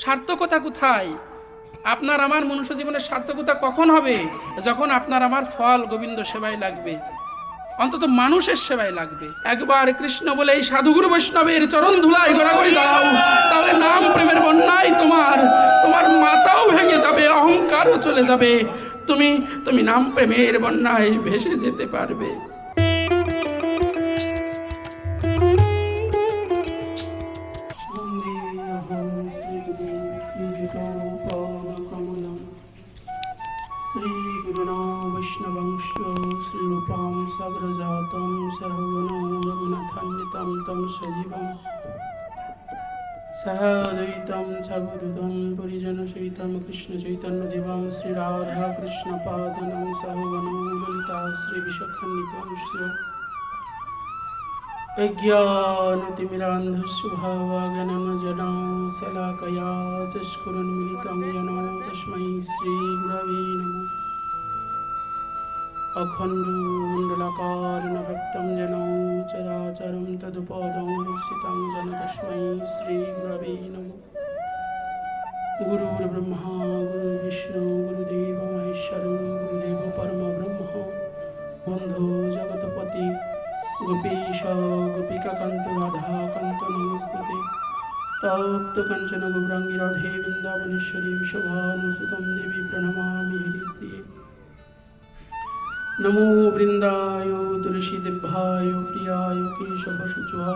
সার্থকতা কোথায়? আপনার আমার মনুষ্য জীবনের সার্থকতা কখন হবে? যখন আপনার আমার ফল গোবিন্দ সেবায় লাগবে, অন্তত মানুষের সেবায় লাগবে। একবার কৃষ্ণ বলে এই সাধুগুরু বৈষ্ণবের চরণ ধুলায় গড়াগড়ি দাও, তাহলে নাম প্রেমের বন্যায় তোমার মাচাও ভেঙে যাবে, অহংকারও চলে যাবে, তুমি নাম প্রেমের বন্যায় ভেসে যেতে পারবে। वैष्णवंश श्रीरूपां साग्रजातं सहगुणं रघुनाथान्वितं तं सजीवं सह द्वैतं सवधूतं परिजनसहितं कृष्णचैतन्यदेवं श्रीराधा कृष्णपादनं सहगुणं ललिता श्रीविशाखान्वितंस्य अज्ञानतिमिरान्धस्य भावाज्ञानञ्जनं शलाकया चक्षुरुन्मीलितं येन तस्मै श्रीगुरवे नमः। अखण्डमण्डलाकारं व्यक्तं येन चराचरं तत्पदं दर्शितं येन तस्मै श्रीगुरवे नमः। गुरुर्ब्रह्मा गुरुर्विष्णु गुरुदेवो महेश्वरो गुरुदेवो परमब्रह्म बन्धो जगत्पति गोपीश गोपिकाकान्त राधाकान्त नमस्ते। तप्तकाञ्चन गौराङ्गी राधे वृन्दावनेश्वरी विश्वभानुसुतं देवी प्रणमामि हरिप्रिये। नमो वृन्दाय तुलसीदेव्याय प्रियाय केशवशुचः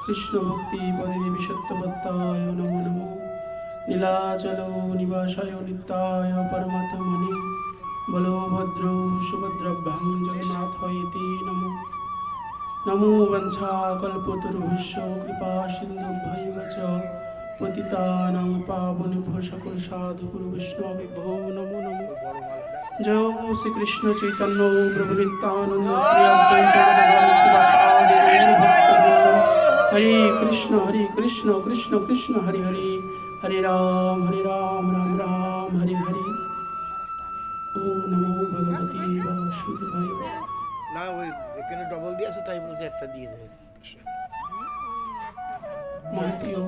कृष्णभक्तिपदे देवी सत्यवत्ताय नमो नमो। नीलाचलो निवासाय नित्याय परमात्मने बलभद्रो सुभद्राभ्यां जगन्नाथाय नमो नमो। वंशाकल्पतरुभ्यश्च कृपासिन्धुभ्यैव च पतितानां पावनेभ्यो सकल साधुगुरु वैष्णवेभ्यो नमो नमो। जय श्री कृष्ण चैतन्य प्रभु नित्यानंद श्री अद्वैत गदाधर शिवासादि भक्तवृंद। हरे कृष्ण कृष्ण कृष्ण हरे हरे, हरे राम राम राम हरे हरे। ओम नमो भगवते वासुदेवाय। না ওই এখানে ডবল দিয়ে আছে তাই বলছে একটা দিয়ে দেয়। মন্ত্রীও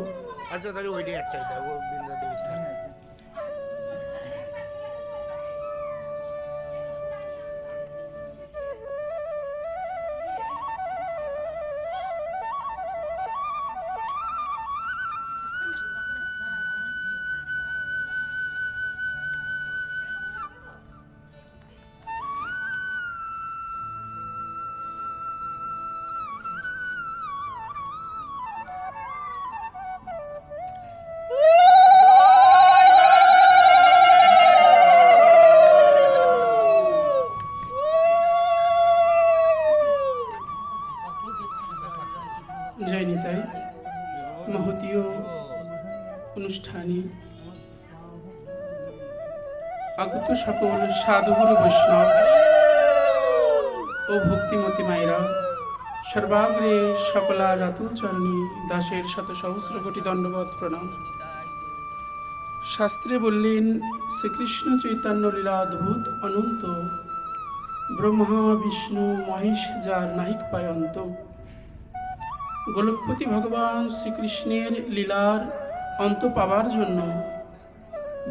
আচ্ছা তাহলে ওইটাই একটাই দাও, ও বৃন্দা দেবী থাক। জয় নিতাই। মহতীয় অনুষ্ঠানে আগত সকল সাধুগুরু বৈষ্ণব ও ভক্তিমতী মায়েরা, সর্বাগ্রে সকলা রাতুল চরণী দাসের শত সহস্র কোটি দণ্ডবত প্রণাম। শাস্ত্রে বললেন শ্রীকৃষ্ণ চৈতন্য লীলা অদ্ভুত অনন্ত, ব্রহ্মা বিষ্ণু মহেশ যার নাহিক পায় অন্ত। গোলকপতি ভগবান শ্রীকৃষ্ণের লীলার অন্ত পাবার জন্য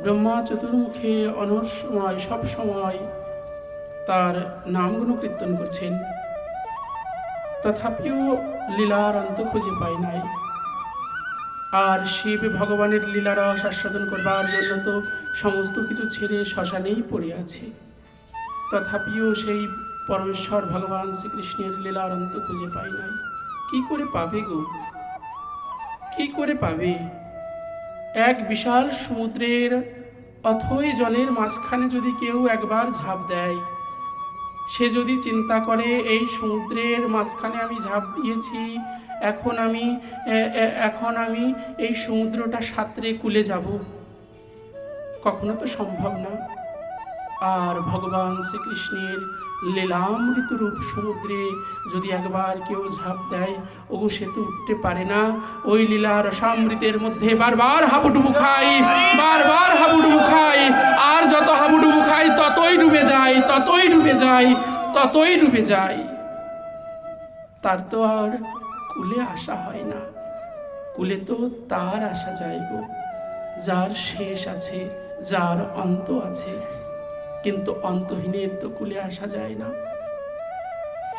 ব্রহ্মা চতুর্মুখে অনসময় সব সময় তার নামগুণ কীর্তন করছেন, তথাপিও লীলার অন্ত খুঁজে পায় নাই। আর শিব ভগবানের লীলারস আস্বাদন করবার জন্য তো সমস্ত কিছু ছেড়ে শ্মশানেই পড়ে আছে, তথাপিও সেই পরমেশ্বর ভগবান শ্রীকৃষ্ণের লীলার অন্ত খুঁজে পায় নাই। কি করে পাবে গো, কি করে পাবে? এক বিশাল সমুদ্রের অথই জলের মাঝখানে যদি কেউ একবার ঝাঁপ দেয়, সে যদি চিন্তা করে এই সমুদ্রের মাঝখানে আমি ঝাঁপ দিয়েছি, এখন আমি এই সমুদ্রটা সাঁতরে কুলে যাব, কখনো তো সম্ভব না। আর ভগবান শ্রীকৃষ্ণের লীলামৃত রূপ সমুদ্রে যদি একবার কেউ ঝাঁপ দেয়, ওগো সে তো উঠতে পারে না। ওই লীলা রসামৃতের মধ্যে বারবার হাবুডুবু খাই, বারবার হাবুডুবু খাই, আর যত হাবুডুবু খাই ততই ডুবে যায়, ততই ডুবে যায়, ততই ডুবে যায়। তার তো আর কুলে আসা হয় না, কুলে তো তার আসা যায় গো। যার শেষ আছে, যার অন্ত আছে, কিন্তু অন্তহীনের তো কুলে আসা যায় না।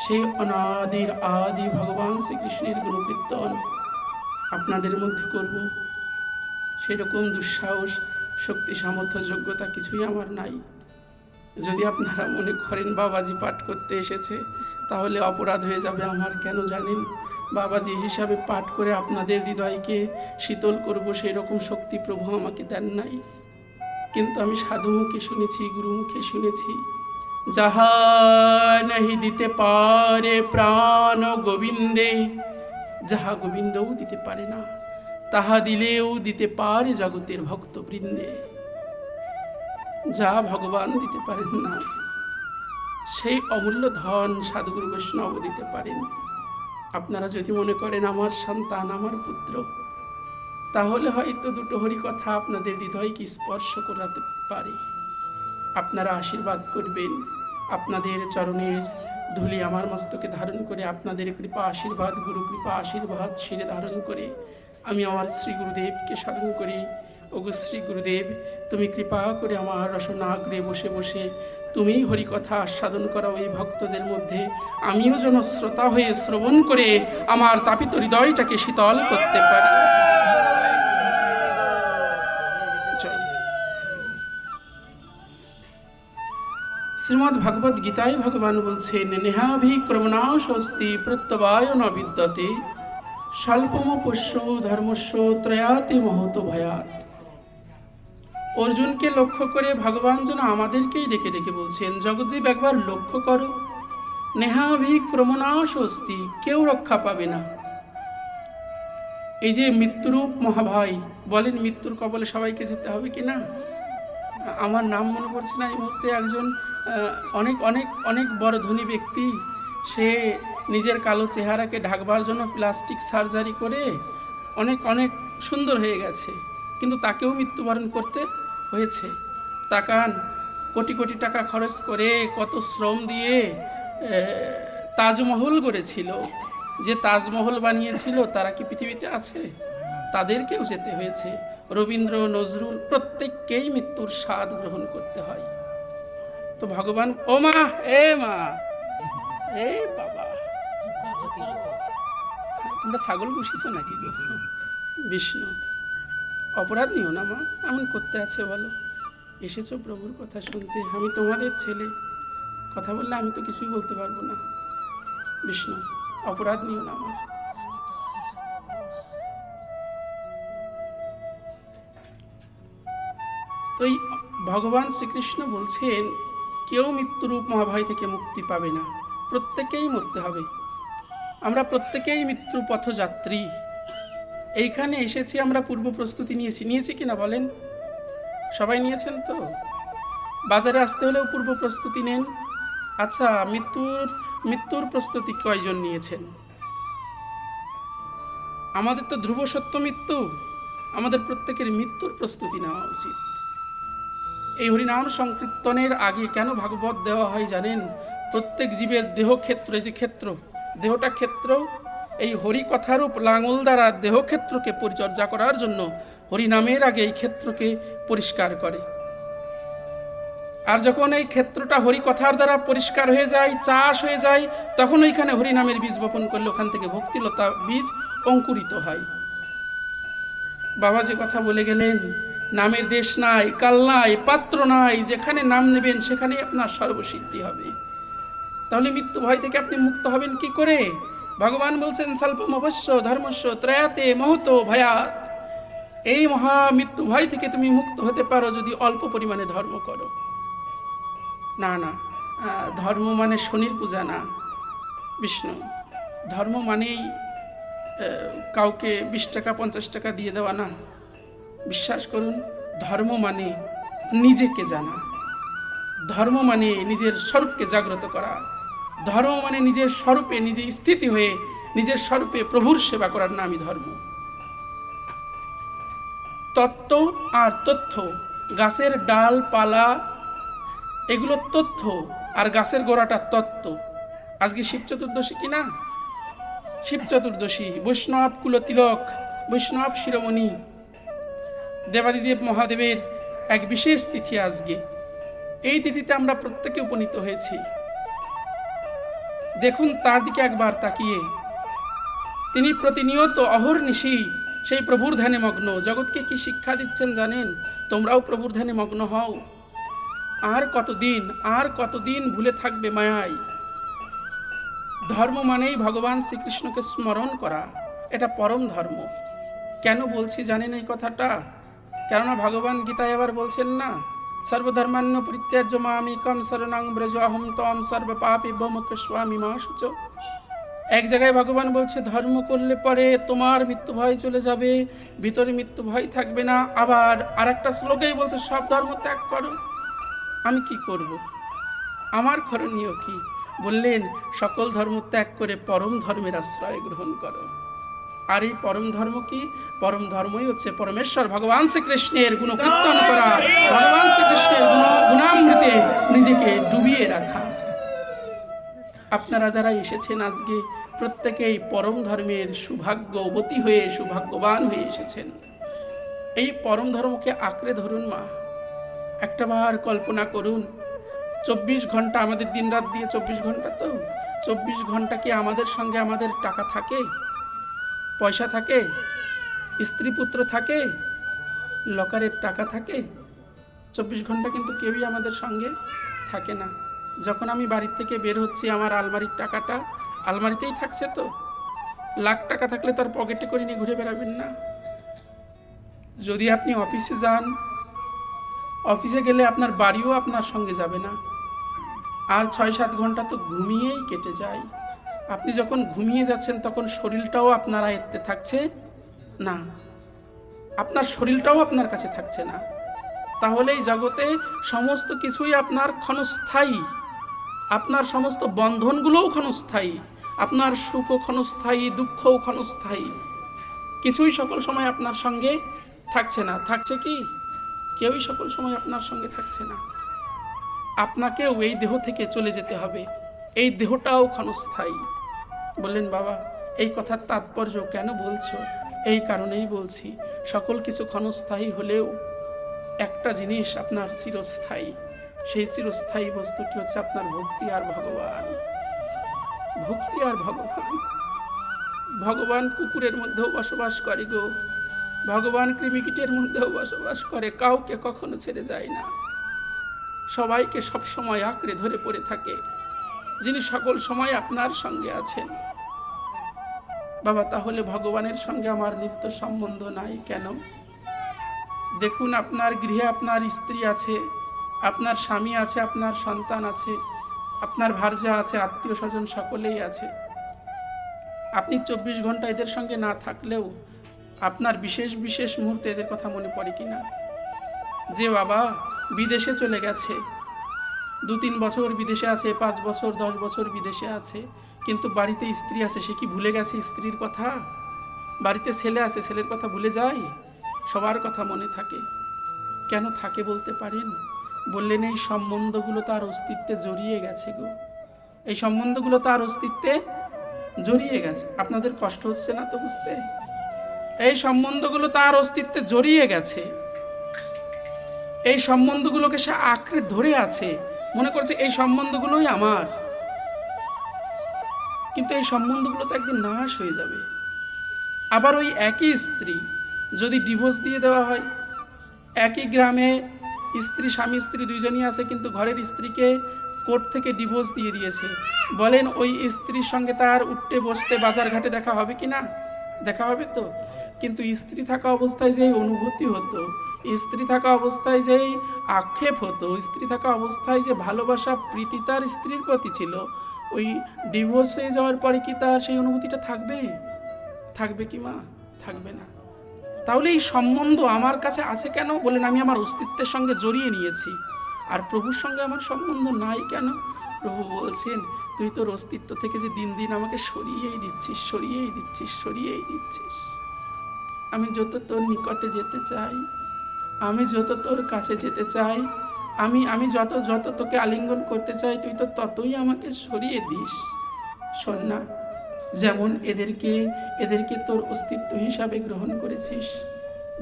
সেই অনাদির আদি ভগবান শ্রীকৃষ্ণের গুণকীর্তন আপনাদের মধ্যে করব, সেরকম দুঃসাহস, শক্তি, সামর্থ্য, যোগ্যতা কিছুই আমার নাই। যদি আপনারা মনে করেন বাবাজি পাঠ করতে এসেছে, তাহলে অপরাধ হয়ে যাবে আমার। কেন জানেন? বাবাজি হিসাবে পাঠ করে আপনাদের হৃদয়কে শীতল করব সেই রকম শক্তি প্রভু আমাকে দেন নাই। কিন্তু আমি সাধু মুখে শুনেছি, গুরু মুখে শুনেছি, যাহা নাহি দিতে পারে প্রাণ গোবিন্দে, যাহা গোবিন্দও দিতে পারে না, তাহা দিলেও দিতে পারে জগতের ভক্তবৃন্দে। যা ভগবান দিতে পারেন না, সেই অমূল্য ধন সাধুগুরু বৈষ্ণব দিতে পারেন। আপনারা যদি মনে করেন আমার সন্তান, আমার পুত্র, তাহলে হয়তো দুটো হরি কথা আপনাদের হৃদয়কে স্পর্শ করাতে পারে। আপনারা আশীর্বাদ করবেন। আপনাদের চরণের ধুলি আমার মস্তকে ধারণ করে, আপনাদের কৃপা আশীর্বাদ, গুরু কৃপা আশীর্বাদ শিরে ধারণ করে আমি আমার শ্রী গুরুদেবকে স্মরণ করি। ওগো শ্রী গুরুদেব, তুমি কৃপা করে আমার রসনাগ্রে বসে বসে তুমি হরিকথা আস্বাদন করা ওই ভক্তদের মধ্যে আমিও যেন শ্রোতা হয়ে শ্রবণ করে আমার তাপিত হৃদয়টাকে শীতল করতে পারি। শ্রীমদ্ ভগবদ গীতায় ভগবান বলছেন, নেহাভিক্রমণাস্তি প্রত্যবায় ন বিদ্যতে স্বল্পম পোষ্য ধর্মস্য ত্রয়াতে মহত ভয়াত। অর্জুনকে লক্ষ্য করে ভগবান যেন আমাদেরকেই ডেকে ডেকে বলছেন, জগজ্জীব একবার লক্ষ্য করো, নেহাভিক্রমণাস্তি, কেউ রক্ষা পাবে না। এই যে মৃত্যুরূপ মহাভয়, বলেন মৃত্যুর কবলে সবাইকে যেতে হবে কি না? আমার নাম মনে পড়ছে না এই মুহূর্তে, একজন অনেক অনেক অনেক বড় ধনী ব্যক্তি, সে নিজের কালো চেহারাকে ঢাকবার জন্য প্লাস্টিক সার্জারি করে অনেক অনেক সুন্দর হয়ে গেছে, কিন্তু তাকেও মৃত্যুবরণ করতে হয়েছে। তাকান, কোটি কোটি টাকা খরচ করে, কত শ্রম দিয়ে তাজমহল গড়েছিল। যে তাজমহল বানিয়েছিল তারা কি পৃথিবীতে আছে? তাদেরকেও যেতে হয়েছে। রবীন্দ্র, নজরুল, প্রত্যেককেই মৃত্যুর স্বাদ গ্রহণ করতে হয়। তো ভগবান, ও মা, এ মা, এ বাবা, তোমরা ছাগল পুষিছ নাকি? বিষ্ণু, অপরাধ নিও না মা, এমন করতে আছে বলো? এসেছো প্রভুর কথা শুনতে, আমি তোমাদের ছেলে, কথা বললে আমি তো কিছুই বলতে পারবো না। বিষ্ণু, অপরাধ নিও না আমার। তো এই ভগবান শ্রীকৃষ্ণ বলছেন, কেউ মৃত্যুরূপ মহাভয় থেকে মুক্তি পাবে না, প্রত্যেকেই মরতে হবে। আমরা প্রত্যেকেই মৃত্যু পথযাত্রী। এইখানে এসেছি, আমরা পূর্ব প্রস্তুতি নিয়েছি কিনা বলেন? সবাই নিয়েছেন তো? বাজারে আসতে হলেও পূর্ব প্রস্তুতি নেন। আচ্ছা, মৃত্যুর প্রস্তুতি কয়জন নিয়েছেন? আমাদের তো ধ্রুব সত্য মৃত্যু, আমাদের প্রত্যেকের মৃত্যুর প্রস্তুতি নেওয়া উচিত। এই হরিনাম সংকীর্তনের আগে কেন ভাগবত দেওয়া হয় জানেন? প্রত্যেক জীবের দেহক্ষেত্র, এই যে ক্ষেত্র, দেহটা ক্ষেত্র, এই হরিকথারূপ লাঙল দ্বারা দেহক্ষেত্রকে পরিচর্যা করার জন্য হরিনামের আগে এই ক্ষেত্রকে পরিষ্কার করে। আর যখন এই ক্ষেত্রটা হরিকথার দ্বারা পরিষ্কার হয়ে যায়, চাষ হয়ে যায়, তখন ওইখানে হরিনামের বীজ বপন করলে ওখান থেকে ভক্তিলতা বীজ অঙ্কুরিত হয়। বাবা যে কথা বলে গেলেন, নামের দেশ নাই, কাল নাই, পাত্র নাই, যেখানে নাম নেবেন সেখানেই আপনার সর্বসিদ্ধি হবে। তাহলে মৃত্যু ভয় থেকে আপনি মুক্ত হবেন কি করে? ভগবান বলছেন, স্বল্পম অবশ্য ধর্মস্য ত্রয়াতে মহতো ভয়াত। এই মহা মৃত্যু ভয় থেকে তুমি মুক্ত হতে পারো যদি অল্প পরিমাণে ধর্ম করো। না না, ধর্ম মানে শনির পূজা না বিষ্ণু। ধর্ম মানেই কাউকে 20 টাকা 50 টাকা দিয়ে দেওয়া না। বিশ্বাস করুন, ধর্ম মানে নিজেকে জানা, ধর্ম মানে নিজের স্বরূপকে জাগ্রত করা, ধর্ম মানে নিজের স্বরূপে নিজে স্থিতি হয়ে নিজের স্বরূপে প্রভুর সেবা করার নামই ধর্ম। তত্ত্ব আর তথ্য, গাছের ডাল পালা এগুলো তথ্য, আর গাছের গোড়াটা তত্ত্ব। আজকে শিব চতুর্দশী কিনা? শিব চতুর্দশী, বৈষ্ণব কুলতিলক, বৈষ্ণব শিরোমণি, দেবাদিদেব মহাদেবের এক বিশেষ তিথি আজকে। এই তিথিতে আমরা প্রত্যেকে উপনীত হয়েছি। দেখুন তার দিকে একবার তাকিয়ে, তিনি প্রতিনিয়ত অহর্নিশি সেই প্রভুর ধ্যানে মগ্ন। জগৎকে কি শিক্ষা দিচ্ছেন জানেন? তোমরাও প্রভুর ধ্যানে মগ্ন হও। আর কতদিন ভুলে থাকবে মায়ায়। ধর্ম মানেই ভগবান শ্রীকৃষ্ণকে স্মরণ করা, এটা পরম ধর্ম। কেন বলছি জানেন এই কথাটা? কেননা ভগবান গীতায় এবার বলছেন না, সর্বধর্মান্য পরিত্যাজ্য মামেকং শরণং ব্রজ অহং ত্বং সর্বপাপেভ্যো মোক্ষয়িষ্যামি মা শুচো। এক জায়গায় ভগবান বলছে ধর্ম করলে পরে তোমার মৃত্যু ভয় চলে যাবে, ভিতরে মৃত্যু ভয় থাকবে না। আবার আরেকটা শ্লোকেই বলছে সব ধর্ম ত্যাগ করো। আমি কি করব? আমার করণীয় কি? বললেন সকল ধর্ম ত্যাগ করে পরম ধর্মের আশ্রয় গ্রহণ করো। আর এই পরম ধর্ম কি? পরম ধর্মই হচ্ছে পরমেশ্বর ভগবান শ্রীকৃষ্ণের গুণকীর্তন করা, ভগবান শ্রীকৃষ্ণের গুণামৃতে নিজেকে ডুবিয়ে রাখা। আপনারা যারা এসেছেন আজকে প্রত্যেকেই পরম ধর্মের সৌভাগ্যবতী হয়ে, সৌভাগ্যবান হয়ে এসেছেন। এই পরম ধর্মকে আঁকড়ে ধরুন মা। একটাবার কল্পনা করুন, 24 ঘন্টা আমাদের দিন রাত দিয়ে 24 ঘন্টা, তো 24 ঘন্টা কি আমাদের সঙ্গে আমাদের টাকা থাকে, পয়সা থাকে, স্ত্রী পুত্র থাকে, লকারের টাকা থাকে? 24 ঘন্টা কিন্তু কেউই আমাদের সঙ্গে থাকে না। যখন আমি বাড়ির থেকে বের হচ্ছি, আমার আলমারির টাকাটা আলমারিতেই থাকছে। তো লাখ টাকা থাকলে তার পকেটে করে নিয়ে ঘুরে বেড়াবেন না। যদি আপনি অফিসে যান, অফিসে গেলে আপনার বাড়িও আপনার সঙ্গে যাবে না। আর 6-7 ঘন্টা তো ঘুমিয়েই কেটে যায়। আপনি যখন ঘুমিয়ে যাচ্ছেন তখন শরীরটাও আপনার আয়ত্তে থাকছে না, আপনার শরীরটাও আপনার কাছে থাকছে না। তাহলে এই জগতে সমস্ত কিছুই আপনার ক্ষণস্থায়ী, আপনার সমস্ত বন্ধনগুলোও ক্ষণস্থায়ী, আপনার সুখও ক্ষণস্থায়ী, দুঃখও ক্ষণস্থায়ী। কিছুই সকল সময় আপনার সঙ্গে থাকছে না। থাকছে কি? কেউই সকল সময় আপনার সঙ্গে থাকছে না। আপনাকেও এই দেহ থেকে চলে যেতে হবে, এই দেহটাও ক্ষণস্থায়ী। বললেন বাবা এই কথার তাৎপর্য কেন বলছো? এই কারণেই বলছি, সকল কিছু ক্ষণস্থায়ী হলেও একটা জিনিস আপনার চিরস্থায়ী। সেই চিরস্থায়ী বস্তুটি হচ্ছে আপনার ভক্তি আর ভগবান। ভক্তি আর ভগবান। ভগবান কুকুরের মধ্যেও বসবাস করে গো, ভগবান কৃমিকীটের মধ্যেও বসবাস করে, কাউকে কখনো ছেড়ে যায় না, সবাইকে সব সময় আঁকড়ে ধরে পড়ে থাকে, যিনি সকল সময় আপনার সঙ্গে আছেন। বাবা তাহলে ভগবানের সঙ্গে আমার নিত্য সম্বন্ধ নাই কেন? দেখুন আপনার গৃহে আপনার স্ত্রী আছে, আপনার স্বামী আছে, আপনার সন্তান আছে, আপনার ভার্যা আছে, আত্মীয় স্বজন সকলেই আছে। আপনি 24 ঘন্টা এদের সঙ্গে না থাকলেও আপনার বিশেষ বিশেষ মুহূর্তে এদের কথা মনে পড়ে কিনা? যে বাবা বিদেশে চলে গেছে, 2-3 বছর বিদেশে আছে, 5 বছর 10 বছর বিদেশে আছে, কিন্তু বাড়িতে স্ত্রী আছে, সে কি ভুলে গেছে স্ত্রীর কথা? বাড়িতে ছেলে আছে, ছেলের কথা ভুলে যায়? সবার কথা মনে থাকে। কেন থাকে বলতে পারেন? বললেন এই সম্বন্ধগুলো তার অস্তিত্বে জড়িয়ে গেছে গো, এই সম্বন্ধগুলো তার অস্তিত্বে জড়িয়ে গেছে। আপনাদের কষ্ট হচ্ছে না তো বুঝতে? এই সম্বন্ধগুলো তার অস্তিত্বে জড়িয়ে গেছে, এই সম্বন্ধগুলোকে সে আঁকড়ে ধরে আছে, মনে করছে এই সম্বন্ধগুলোই আমার। কিন্তু এই সম্বন্ধগুলো তো একদিন নাশ হয়ে যাবে। আবার ওই একই স্ত্রী যদি ডিভোর্স দিয়ে দেওয়া হয়, একই গ্রামে স্ত্রী, স্বামী স্ত্রী দুইজনই আছে, কিন্তু ঘরের স্ত্রীকে কোর্ট থেকে ডিভোর্স দিয়ে দিয়েছে, বলেন ওই স্ত্রীর সঙ্গে তার উঠতে বসতে বাজার ঘাটে দেখা হবে কি না? দেখা হবে তো। কিন্তু স্ত্রী থাকা অবস্থায় যেই অনুভূতি হতো, স্ত্রী থাকা অবস্থায় যেই আক্ষেপ হতো, স্ত্রী থাকা অবস্থায় যে ভালোবাসা প্রীতি তার স্ত্রীর প্রতি ছিল, ওই ডিভোর্স হয়ে যাওয়ার পরে কি তার সেই অনুভূতিটা থাকবে? থাকবে কি মা? থাকবে না। তাহলে এই সম্বন্ধ আমার কাছে আছে কেন? বলেন আমি আমার অস্তিত্বের সঙ্গে জড়িয়ে নিয়েছি। আর প্রভুর সঙ্গে আমার সম্বন্ধ নাই কেন? প্রভু বলছেন তুই তোর অস্তিত্ব থেকে যে দিন দিন আমাকে সরিয়েই দিচ্ছিস, সরিয়েই দিচ্ছিস, সরিয়েই দিচ্ছিস। আমি যত তোর নিকটে যেতে চাই, আমি যত তোর কাছে যেতে চাই, আমি যত যত তোকে আলিঙ্গন করতে চাই, তুই তো ততই আমাকে সরিয়ে দিস। শোন না, যেমন এদেরকে তোর অস্তিত্ব হিসাবে গ্রহণ করেছিস,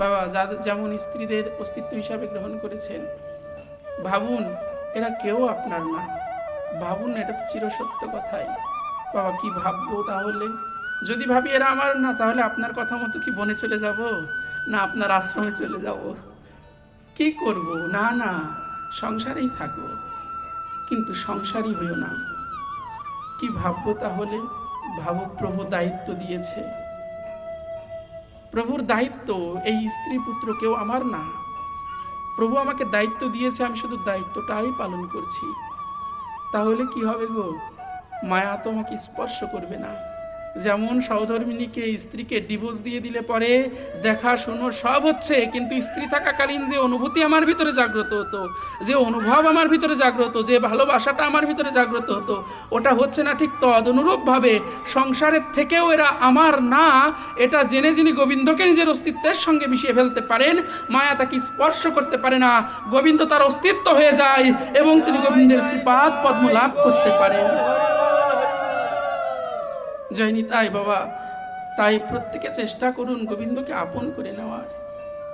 বাবা যাদের যেমন স্ত্রীদের অস্তিত্ব হিসাবে গ্রহণ করেছেন, ভাবুন এরা কেউ আপনার না। ভাবুন, এটা তো চিরসত্য কথাই। বাবা কি ভাববো তাহলে? যদি ভাবি এরা আমার না, তাহলে আপনার কথা মতো কি বনে চলে যাব, না আপনার আশ্রমে চলে যাব? কি করব? না না, সংসারেই থাকবো, কিন্তু সংসারই হইও না। কি ভাববো তাহলে? ভাবো প্রভু দায়িত্ব দিয়েছে। প্রভুর দায়িত্ব, এই স্ত্রী পুত্র কেউ আমার না। প্রভু আমাকে দায়িত্ব দিয়েছে, আমি শুধু দায়িত্বটাই পালন করছি। তাহলে কি হবে গো? মায়া তোমাকে স্পর্শ করবে না। যেমন সহধর্মিনীকে স্ত্রীকে ডিভোর্স দিয়ে দিলে পরে দেখা শোনো সব হচ্ছে, কিন্তু স্ত্রী থাকাকালীন যে অনুভূতি আমার ভিতরে জাগ্রত হতো, যে অনুভব আমার ভিতরে জাগ্রত, যে ভালোবাসাটা আমার ভিতরে জাগ্রত হতো, ওটা হচ্ছে না। ঠিক তদনুরূপভাবে সংসারের থেকেও এরা আমার না, এটা জেনে যিনি গোবিন্দকে নিজের অস্তিত্বের সঙ্গে মিশিয়ে ফেলতে পারেন, মায়া তাকে স্পর্শ করতে পারে না। গোবিন্দ তার অস্তিত্ব হয়ে যায় এবং তিনি গোবিন্দের শ্রীপাদ পদ্ম লাভ করতে পারেন। জয় নিতাই বাবা। তাই প্রত্যেকে চেষ্টা করুন গোবিন্দকে আপন করে নেওয়ার।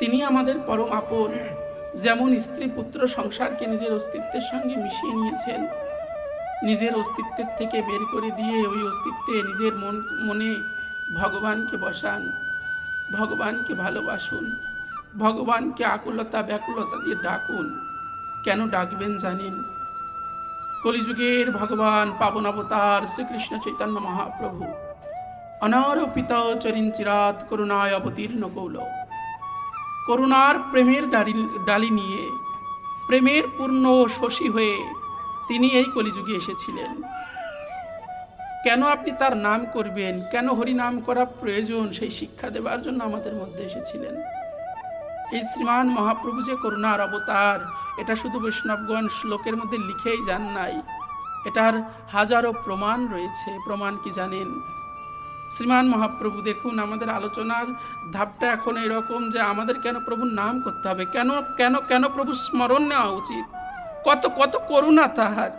তিনি আমাদের পরম আপন। যেমন স্ত্রী পুত্র সংসারকে নিজের অস্তিত্বের সঙ্গে মিশিয়ে নিয়েছেন, নিজের অস্তিত্বের থেকে বের করে দিয়ে ওই অস্তিত্বে নিজের মনে ভগবানকে বসান, ভগবানকে ভালোবাসুন, ভগবানকে আকুলতা ব্যাকুলতা দিয়ে ডাকুন। কেন ডাকবেন জানেন? কলিযুগের ভগবান পাবন অবতার শ্রীকৃষ্ণ চৈতন্য মহাপ্রভু অনারোপিত চরিঞ্চিরাত করুণায় অবতীর্ণ কৌল। করুণার প্রেমের ডালি নিয়ে, প্রেমের পূর্ণ শশী হয়ে তিনি এই কলিযুগে এসেছিলেন। কেন আপনি তার নাম করবেন, কেন হরি নাম করা প্রয়োজন, সেই শিক্ষা দেবার জন্য আমাদের মধ্যে এসেছিলেন। এই শ্রীমান মহাপ্রভু যে করুণার অবতার, এটা শুধু বৈষ্ণবগণ শ্লোকের মধ্যে লিখেই যান নাই, এটার হাজারো প্রমাণ রয়েছে। প্রমাণ কি জানেন? শ্রীমান মহাপ্রভু, দেখুন আমাদের আলোচনার ধাপটা এখন এরকম যে আমাদের কেন প্রভুর নাম করতে হবে, কেন কেন কেন প্রভু স্মরণ নেওয়া উচিত, কত কত করুণা তাহার।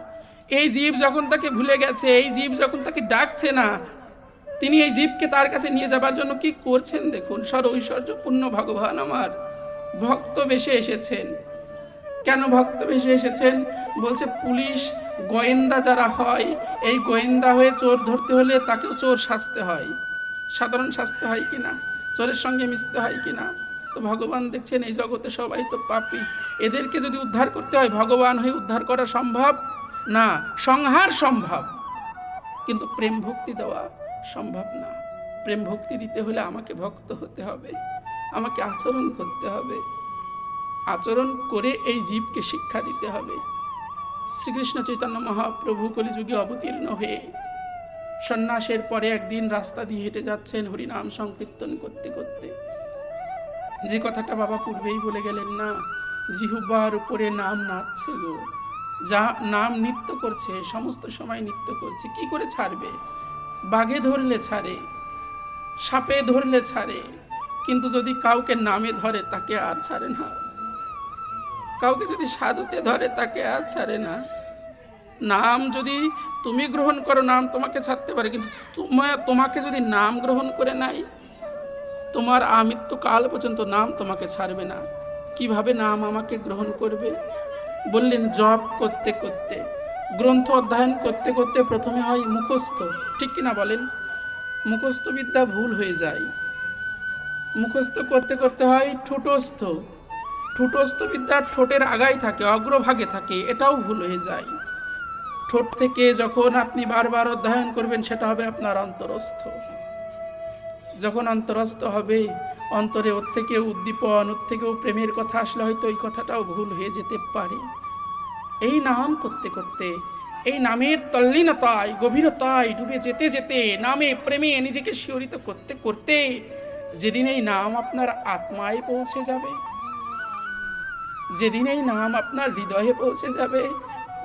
এই জীব যখন তাকে ভুলে গেছে, এই জীব যখন তাকে ডাকছে না, তিনি এই জীবকে তার কাছে নিয়ে যাবার জন্য কি করছেন দেখুন। সর্বৈশ্বর্যপূর্ণ ভগবান আমার ভক্ত বেশে এসেছেন। কেন ভক্ত বেশে এসেছেন? বলছে পুলিশ গোয়েন্দা যারা হয়, এই গোয়েন্দা হয়ে চোর ধরতে হলে তাকেও চোর সাজতে হয়। সাধারণ শাস্তি হয় কিনা, চোরের সঙ্গে মিশতে হয় কিনা। তো ভগবান দেখছেন এই জগতে সবাই তো পাপী, এদেরকে যদি উদ্ধার করতে হয় ভগবান হয়ে উদ্ধার করা সম্ভব না, সংহার সম্ভব, কিন্তু প্রেম ভক্তি দেওয়া সম্ভব না। প্রেম ভক্তি দিতে হলে আমাকে ভক্ত হতে হবে, আমাকে আচরণ করতে হবে, আচরণ করে এই জীবকে শিক্ষা দিতে হবে। শ্রীকৃষ্ণ চৈতন্য মহাপ্রভু কলিযুগে অবতীর্ণ হয়ে সন্ন্যাসের পরে একদিন রাস্তা দিয়ে হেঁটে যাচ্ছেন হরিনাম সংকীর্তন করতে করতে। যে কথাটা বাবা পূর্বেই বলে গেলেন না, জিহ্বার উপরে নাম নাচছে গো, যা নাম নৃত্য করছে, সমস্ত সময় নৃত্য করছে। কি করে ছাড়বে? বাঘে ধরলে ছাড়ে, সাপে ধরলে ছাড়ে, কিন্তু যদি কাউকে নামে ধরে তাকে আর ছাড়ে না। কাউকে যদি সাধুতে ধরে তাকে আর ছাড়ে না। নাম যদি তুমি গ্রহণ করো, নাম তোমাকে ছাড়তে পারে, কিন্তু তোমাকে যদি নাম গ্রহণ করে নাই, তোমার আমৃত্যুকাল পর্যন্ত নাম তোমাকে ছাড়বে না। কিভাবে নাম আমাকে গ্রহণ করবে? বললেন জপ করতে করতে, গ্রন্থ অধ্যয়ন করতে করতে প্রথমে হয় মুখস্থ, ঠিক কিনা বলেন? মুখস্থ বিদ্যা ভুল হয়ে যায়। মুখস্থ করতে করতে হয় ঠোঁটস্থ, ঠোঁটস্থ বিদ্যা ঠোঁটের আগায় থাকে, অগ্রভাগে থাকে, এটাও ভুল হয়ে যায়। ঠোঁট থেকে যখন আপনি বারবার অধ্যয়ন করবেন সেটা হবে আপনার অন্তরস্থ। যখন অন্তরস্থ হবে, অন্তরে ওর থেকে উদ্দীপন, ওর থেকেও প্রেমের কথা আসলে হয়তো ওই কথাটাও ভুল হয়ে যেতে পারে। এই নাম করতে করতে, এই নামের তল্লীনতায় গভীরতায় ডুবে যেতে যেতে, নামে প্রেমে নিজেকে শিহরিত করতে করতে, যেদিন এই নাম আপনার আত্মায় পৌঁছে যাবে, যেদিন এই নাম আপনার হৃদয়ে পৌঁছে যাবে,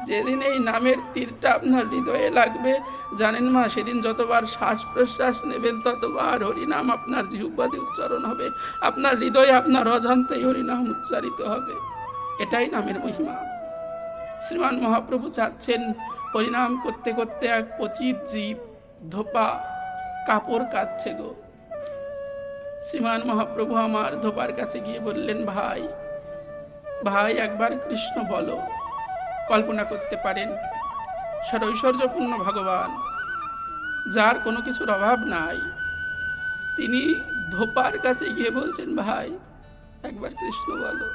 যেদিন এই নামের তীরটা আপনার হৃদয়ে লাগবে, জানেন মা, সেদিন যতবার শ্বাস প্রশ্বাস নেবেন ততবার হরিনাম আপনার জিহ্বাতে উচ্চারণ হবে, আপনার হৃদয়ে আপনার অজান্তেই হরিনাম উচ্চারিত হবে। এটাই নামের মহিমা। শ্রীমান মহাপ্রভু চাচ্ছেন হরিনাম করতে করতে এক পতিত জীব ধোপা কাপড় কাচ্ছে গো, শ্রীমান মহাপ্রভু আমার ধোপার কাছে গিয়ে বললেন, ভাই ভাই একবার কৃষ্ণ বলো। কল্পনা করতে পারেন ষড়ৈশ্বর্যপূর্ণ ভগবান, যার কোনো কিছুর অভাব নাই, তিনি ধোপার কাছে গিয়ে বলছেন, ভাই একবার কৃষ্ণ বলো।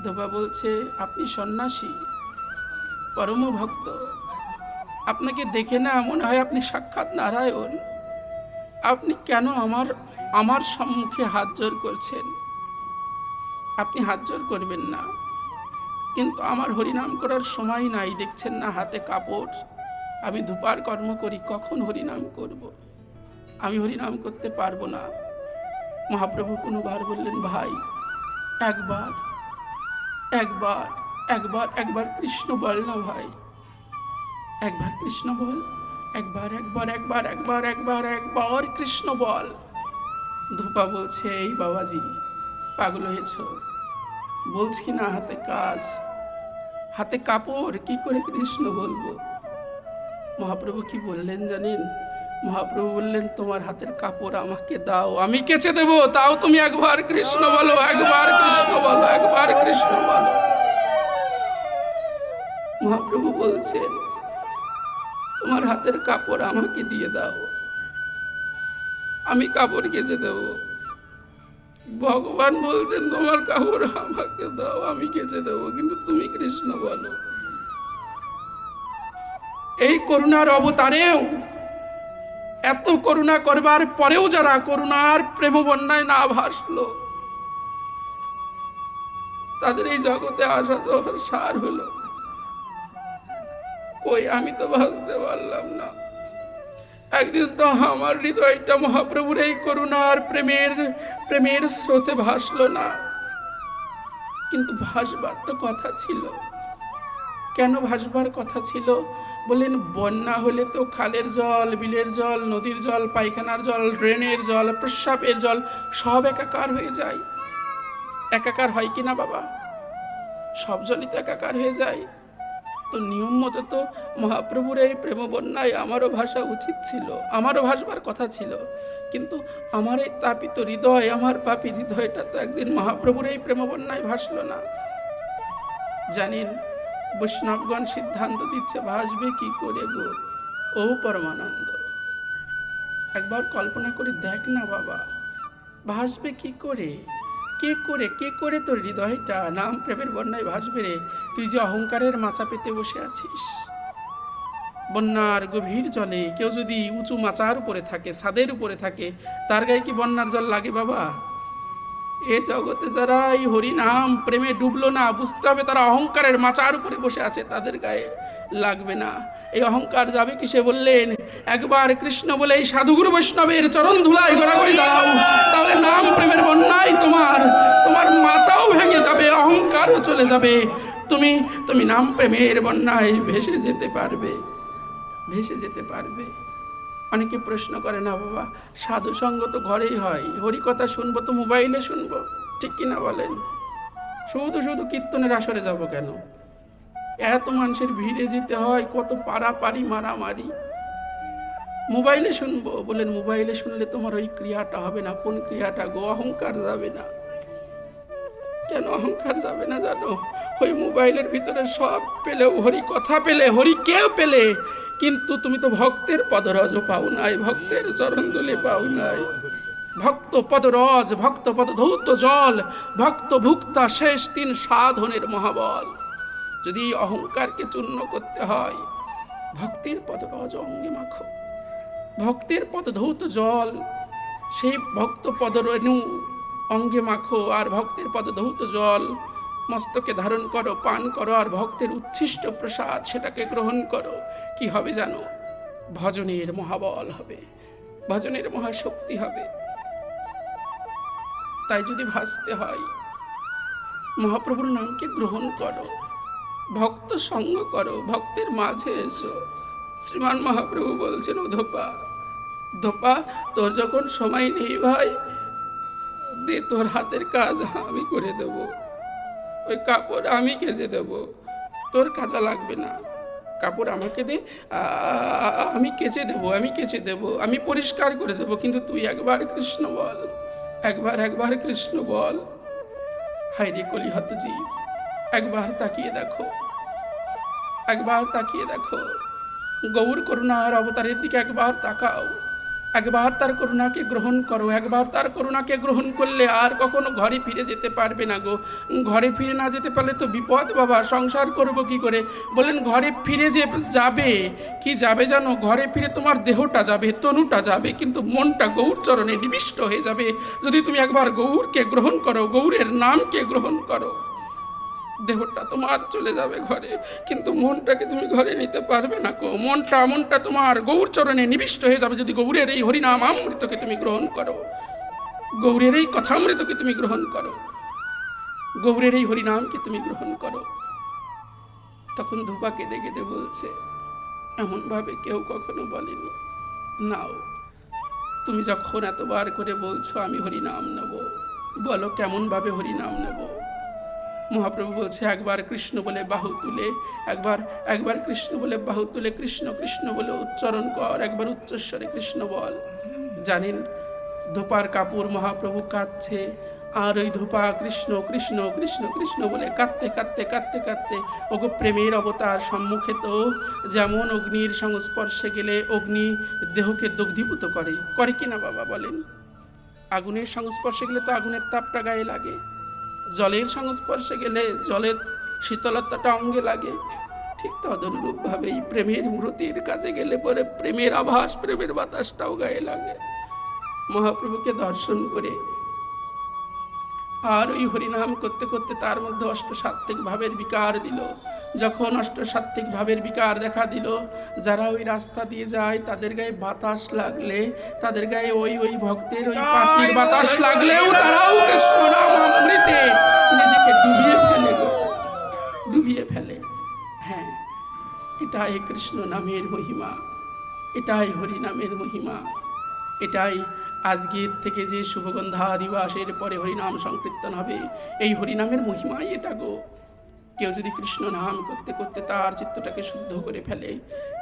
ধোপা বলছে, আপনি সন্ন্যাসী, পরম ভক্ত, আপনাকে দেখে না মনে হয় আপনি সাক্ষাৎ নারায়ণ। আপনি কেন আমার সম্মুখে হাত জোর করছেন? আপনি হাত জোর করবেন না, কিন্তু আমার হরিনাম করার সময় নাই, দেখছেন না হাতে কাপড়, আমি ধূপার কর্ম করি, কখন হরিনাম করব? আমি হরিনাম করতে পারবো না। মহাপ্রভু পুনবার বললেন, ভাই একবার একবার একবার একবার কৃষ্ণ বল না ভাই, একবার কৃষ্ণ বল, একবার একবার একবার একবার একবার একবার কৃষ্ণ বল। ধূপা বলছে, এই বাবাজি পাগল হয়েছ, বলছি না হাতে কাজ, হাতে কাপড়, কি করে কৃষ্ণ বলবো? মহাপ্রভু কি বললেন জানেন? মহাপ্রভু বললেন, তোমার হাতের কাপড় আমাকে দাও, আমি কেচে দেবো, তাও তুমি একবার কৃষ্ণ বলো, একবার কৃষ্ণ বলো, একবার কৃষ্ণ বলো। মহাপ্রভু বলছেন, তোমার হাতের কাপড় আমাকে দিয়ে দাও, আমি কাপড় কেচে দেব। ভগবান বলছেন, তোমার কাপড় আমাকে দাও, আমি কেচে দেবো, কিন্তু তুমি কৃষ্ণ বলো। এই করুণার অবতারেও, এত করুণা করবার পরেও যারা করুণার প্রেম বন্যায় না ভাসলো, তাদের এই জগতে আসা যাওয়ার সার হলো ওই, আমি তো ভাসতে পারলাম না। একদিন তো আমার হৃদয়টা মহাপ্রভুর এই করুণার প্রেমের স্রোতে ভাসলো না, কিন্তু ভাসবার তো কথা ছিল। কেন ভাসবার কথা ছিল? বললেন, বন্যা হলে তো খালের জল, বিলের জল, নদীর জল, পায়খানার জল, ড্রেনের জল, প্রস্রাবের জল সব একাকার হয়ে যায়। একাকার হয় কিনা বাবা? সব জলই তো একাকার হয়ে যায়। তো নিয়ম মতো তো মহাপ্রভুর এই প্রেম বন্যায় আমারও ভাসা উচিত ছিল, আমারও ভাসবার কথা ছিল, কিন্তু আমার এই তাপিত হৃদয়, আমার পাপী হৃদয়টা তো একদিন মহাপ্রভুর এই প্রেম বন্যায় ভাসলো না। জানেন, বৈষ্ণবগণ সিদ্ধান্ত দিচ্ছে, ভাসবে কি করে গো ও পরমানন্দ? একবার কল্পনা করে দেখ না বাবা, ভাসবে কি করে? কে করে তোর হৃদয়টা নাম প্রেমের বন্যায় ভাসবে রে? তুই যে অহংকারের মাচা পেতে বসে আছিস। বন্যার গভীর জলে কেউ যদি উঁচু মাচার উপরে থাকে, ছাদের উপরে থাকে, তার গায়ে কি বন্যার জল লাগে বাবা? এ জগতে যারা এই হরিনাম প্রেমে ডুবলো না, বুঝতে হবে তারা অহংকারের মাচার উপরে বসে আছে, তাদের গায়ে লাগবে না। এই অহংকার যাবে কিসে? বললেন, একবার কৃষ্ণ বলে এই সাধুগুরু বৈষ্ণবের চরণ ধুলায় গড়াগড়ি দাও, তাহলে নাম প্রেমের বন্যায় তোমার মাচাও ভেঙে যাবে, অহংকারও চলে যাবে, তুমি নাম প্রেমের বন্যায় ভেসে যেতে পারবে, ভেসে যেতে পারবে। অনেকে প্রশ্ন করে, না বাবা সাধু সঙ্গ তো ঘরেই হয়, হরিকথা শুনবো তো মোবাইলে শুনবো, ঠিক কিনা বলেন? শুধু কীর্তনের আসরে যাব কেন? এত মানুষের ভিড়ে যেতে হয়, কত পারাপারি মারামারি, মোবাইলে শুনবো। বলেন, মোবাইলে শুনলে তোমার ওই ক্রিয়াটা হবে না। কোন ক্রিয়াটা গো? অহংকার যাবে না। কেন অহংকার যাবে না জানো? ওই মোবাইলের ভিতরে সব পেলেও, হরি কথা পেলে, হরি কেউ পেলে, কিন্তু তুমি তো ভক্তের পদরজ পাও নাই, ভক্তের চরণদলে পাও নাই। ভক্ত পদরজ, ভক্ত পদ ধৌত জল, ভক্ত ভুক্তা শেষ 3 সাধনের মহাবল। যদি অহংকারকে চূর্ণ করতে হয়, ভক্তের পদরজ অঙ্গে মাখো, ভক্তের পদ ধৌত জল, সেই ভক্ত পদরেণু অঙ্গে মাখো, আর ভক্তের পদ ধৌত জল মস্তকে ধারণ করো, পান করো, আর ভক্তের উচ্ছিষ্ট প্রসাদ সেটাকে গ্রহণ করো। কি হবে জানো? ভজনের মহাবল হবে, ভজনের মহাশক্তি হবে। তাই যদি ভাসতে হয়, মহাপ্রভুর নামকে গ্রহণ করো, ভক্ত সঙ্গ করো, ভক্তের মাঝে এসো। শ্রীমান মহাপ্রভু বলছেন, ও ধোপা, তোর যখন সময় নেই ভাই, দে তোর হাতের কাজ আমি করে দেব, ওই কাপড় আমি কেচে দেব, তোর কাজা লাগবে না, কাপড় আমাকে দে, আমি কেচে দেব, আমি পরিষ্কার করে দেব, কিন্তু তুই একবার কৃষ্ণ বল। একবার একবার কৃষ্ণ বল। হায়রে কলিহত জীব, একবার তাকিয়ে দেখো, একবার তাকিয়ে দেখো, গৌর করুণার অবতারের দিকে একবার তাকাও, একবার তার করুণাকে গ্রহণ করো। একবার তার করুণাকে গ্রহণ করলে আর কখনো ঘরে ফিরে যেতে পারবে না গো। ঘরে ফিরে না যেতে পারলে তো বিপদ বাবা, সংসার করবো কি করে? বলেন ঘরে ফিরে যে যাবে, কি যাবে জানো? ঘরে ফিরে তোমার দেহটা যাবে, তনুটা যাবে, কিন্তু মনটা গৌর চরণে নিবিষ্ট হয়ে যাবে যদি তুমি একবার গৌরকে গ্রহণ করো, গৌরের নামকে গ্রহণ করো। দেহটা তোমার চলে যাবে ঘরে, কিন্তু মনটাকে তুমি ঘরে নিতে পারবে না গো। মনটা তোমার গৌর চরণে নিবিষ্ট হয়ে যাবে যদি গৌরের এই হরিনাম অমৃতকে তুমি গ্রহণ করো, গৌরের এই কথামৃতকে তুমি গ্রহণ করো, গৌরের এই হরিনামকে তুমি গ্রহণ করো। তখন ধূপা কেঁদে কেঁদে বলছে, এমন ভাবে কেউ কখনো বলেনি। নাও, তুমি যখন এতবার করে বলছো আমি হরিনাম নেব, বলো কেমন ভাবে হরিনাম নেব। মহাপ্রভু বলছে, একবার কৃষ্ণ বলে বাহু তুলে, একবার কৃষ্ণ বলে বাহু তুলে কৃষ্ণ কৃষ্ণ বলে উচ্চারণ কর, একবার উচ্চস্বরে কৃষ্ণ বল। জানেন, ধোপার কাপড় মহাপ্রভু কাঁদছে, আর ওই ধোপা কৃষ্ণ কৃষ্ণ কৃষ্ণ কৃষ্ণ বলে কাঁদতে কাঁদতে কাঁদতে কাঁদতে, ওগো প্রেমের অবতার সম্মুখে তো যেমন অগ্নির সংস্পর্শে গেলে অগ্নি দেহকে দগ্ধীভূত করে কিনা বাবা বলেন? আগুনের সংস্পর্শে গেলে তো আগুনের তাপটা গায়ে লাগে, জলের সংস্পর্শে গেলে জলের শীতলতাটা অঙ্গে লাগে। ঠিক তদনুরূপভাবেই প্রেমের মূর্তির কাছে গেলে পরে প্রেমের আভাস, প্রেমের বাতাসটাও গায়ে লাগে। মহাপ্রভুকে দর্শন করে আর ওই হরিনাম করতে করতে তার মধ্যে অষ্টসাত্ত্বিক ভাবের বিকার দিল। যখন অষ্টসাত্ত্বিক ভাবের বিকার দেখা দিল, যারা ওই রাস্তা দিয়ে যায় তাদের গায়ে বাতাস লাগলে, তাদের গায়ে ওই ভক্তের ওই পাখির বাতাস লাগলেও তারাও কৃষ্ণ নাম অমৃতে নিজেকে ডুবিয়ে ফেলে গো, ডুবিয়ে ফেলে। হ্যাঁ, এটাই কৃষ্ণ নামের মহিমা, এটাই হরিনামের মহিমা, এটাই আজকের থেকে যে শুভগন্ধা দিবসের পরে হরিনাম সংকীর্তন হবে, এই হরিনামের মহিমাই এটা গো। কেউ যদি কৃষ্ণ নাম করতে করতে তার চিত্তটাকে শুদ্ধ করে ফেলে,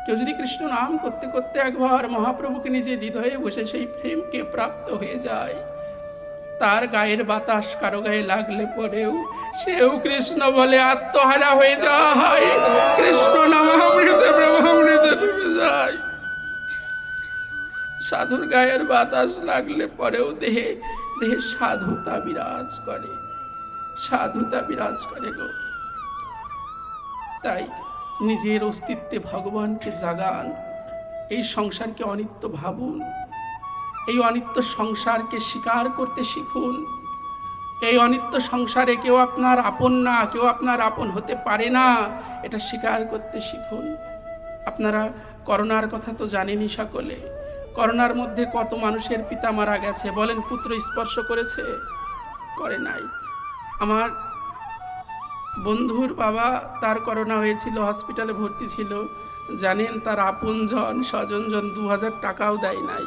কেউ যদি কৃষ্ণ নাম করতে করতে একবার মহাপ্রভুকে নিজের হৃদয়ে বসে সেই প্রেমকে প্রাপ্ত হয়ে যায়, তার গায়ের বাতাস কারো গায়ে লাগলে পরেও সেও কৃষ্ণ বলে আত্মহারা হয়ে যায়, কৃষ্ণ নামামৃতে ব্রহ্মামৃতে ডুবে যায়। সাধুর গায়ের বাতাস লাগলে পরেও দেহে দেহে সাধুতা বিরাজ করে, সাধুতা বিরাজ করে গো। তাই নিজের অস্তিত্বে ভগবানকে জাগান, এই সংসারকে অনিত্য ভাবুন, এই অনিত্য সংসারকে স্বীকার করতে শিখুন। এই অনিত্য সংসারে কেউ আপনার আপন না, কেউ আপনার আপন হতে পারে না, এটা স্বীকার করতে শিখুন। আপনারা করোনার কথা তো জানেনই সকলে। করোনার মধ্যে কত মানুষের পিতা মারা গেছে, বলেন পুত্র স্পর্শ করেছে? করে নাই। আমার বন্ধুর বাবা, তার করোনা হয়েছিল, হসপিটালে ভর্তি ছিল। জানেন, তার আপনজন স্বজনজন 2000 টাকাও দেয় নাই,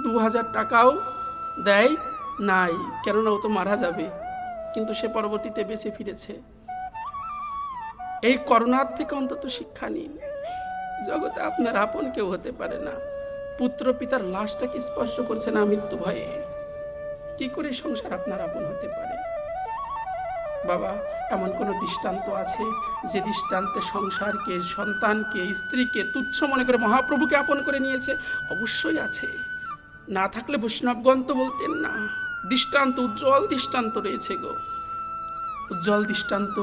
2000 টাকাও দেয় নাই, কেননা ও তো মারা যাবে, কিন্তু সে পরবর্তীতে বেঁচে ফিরেছে। এই করোনার থেকে অন্তত শিক্ষা নিন, জগতে আপনার আপন কেউ হতে পারে না। পুত্র পিতার লাশটাকে স্পর্শ করছে না মৃত্যু ভয়ে, কি করে সংসার আপনার আপন হতে পারে? বাবা, এমন কোন দৃষ্টান্ত আছে যে দৃষ্টান্তে সংসারকে, সন্তানকে, স্ত্রীকে তুচ্ছ মনে করে মহাপ্রভুকে আপন করে নিয়েছে? অবশ্যই আছে, না থাকলে বৈষ্ণবগণ তো বলতেন না। দৃষ্টান্ত, উজ্জ্বল দৃষ্টান্ত রয়েছে গো, উজ্জ্বল দৃষ্টান্ত।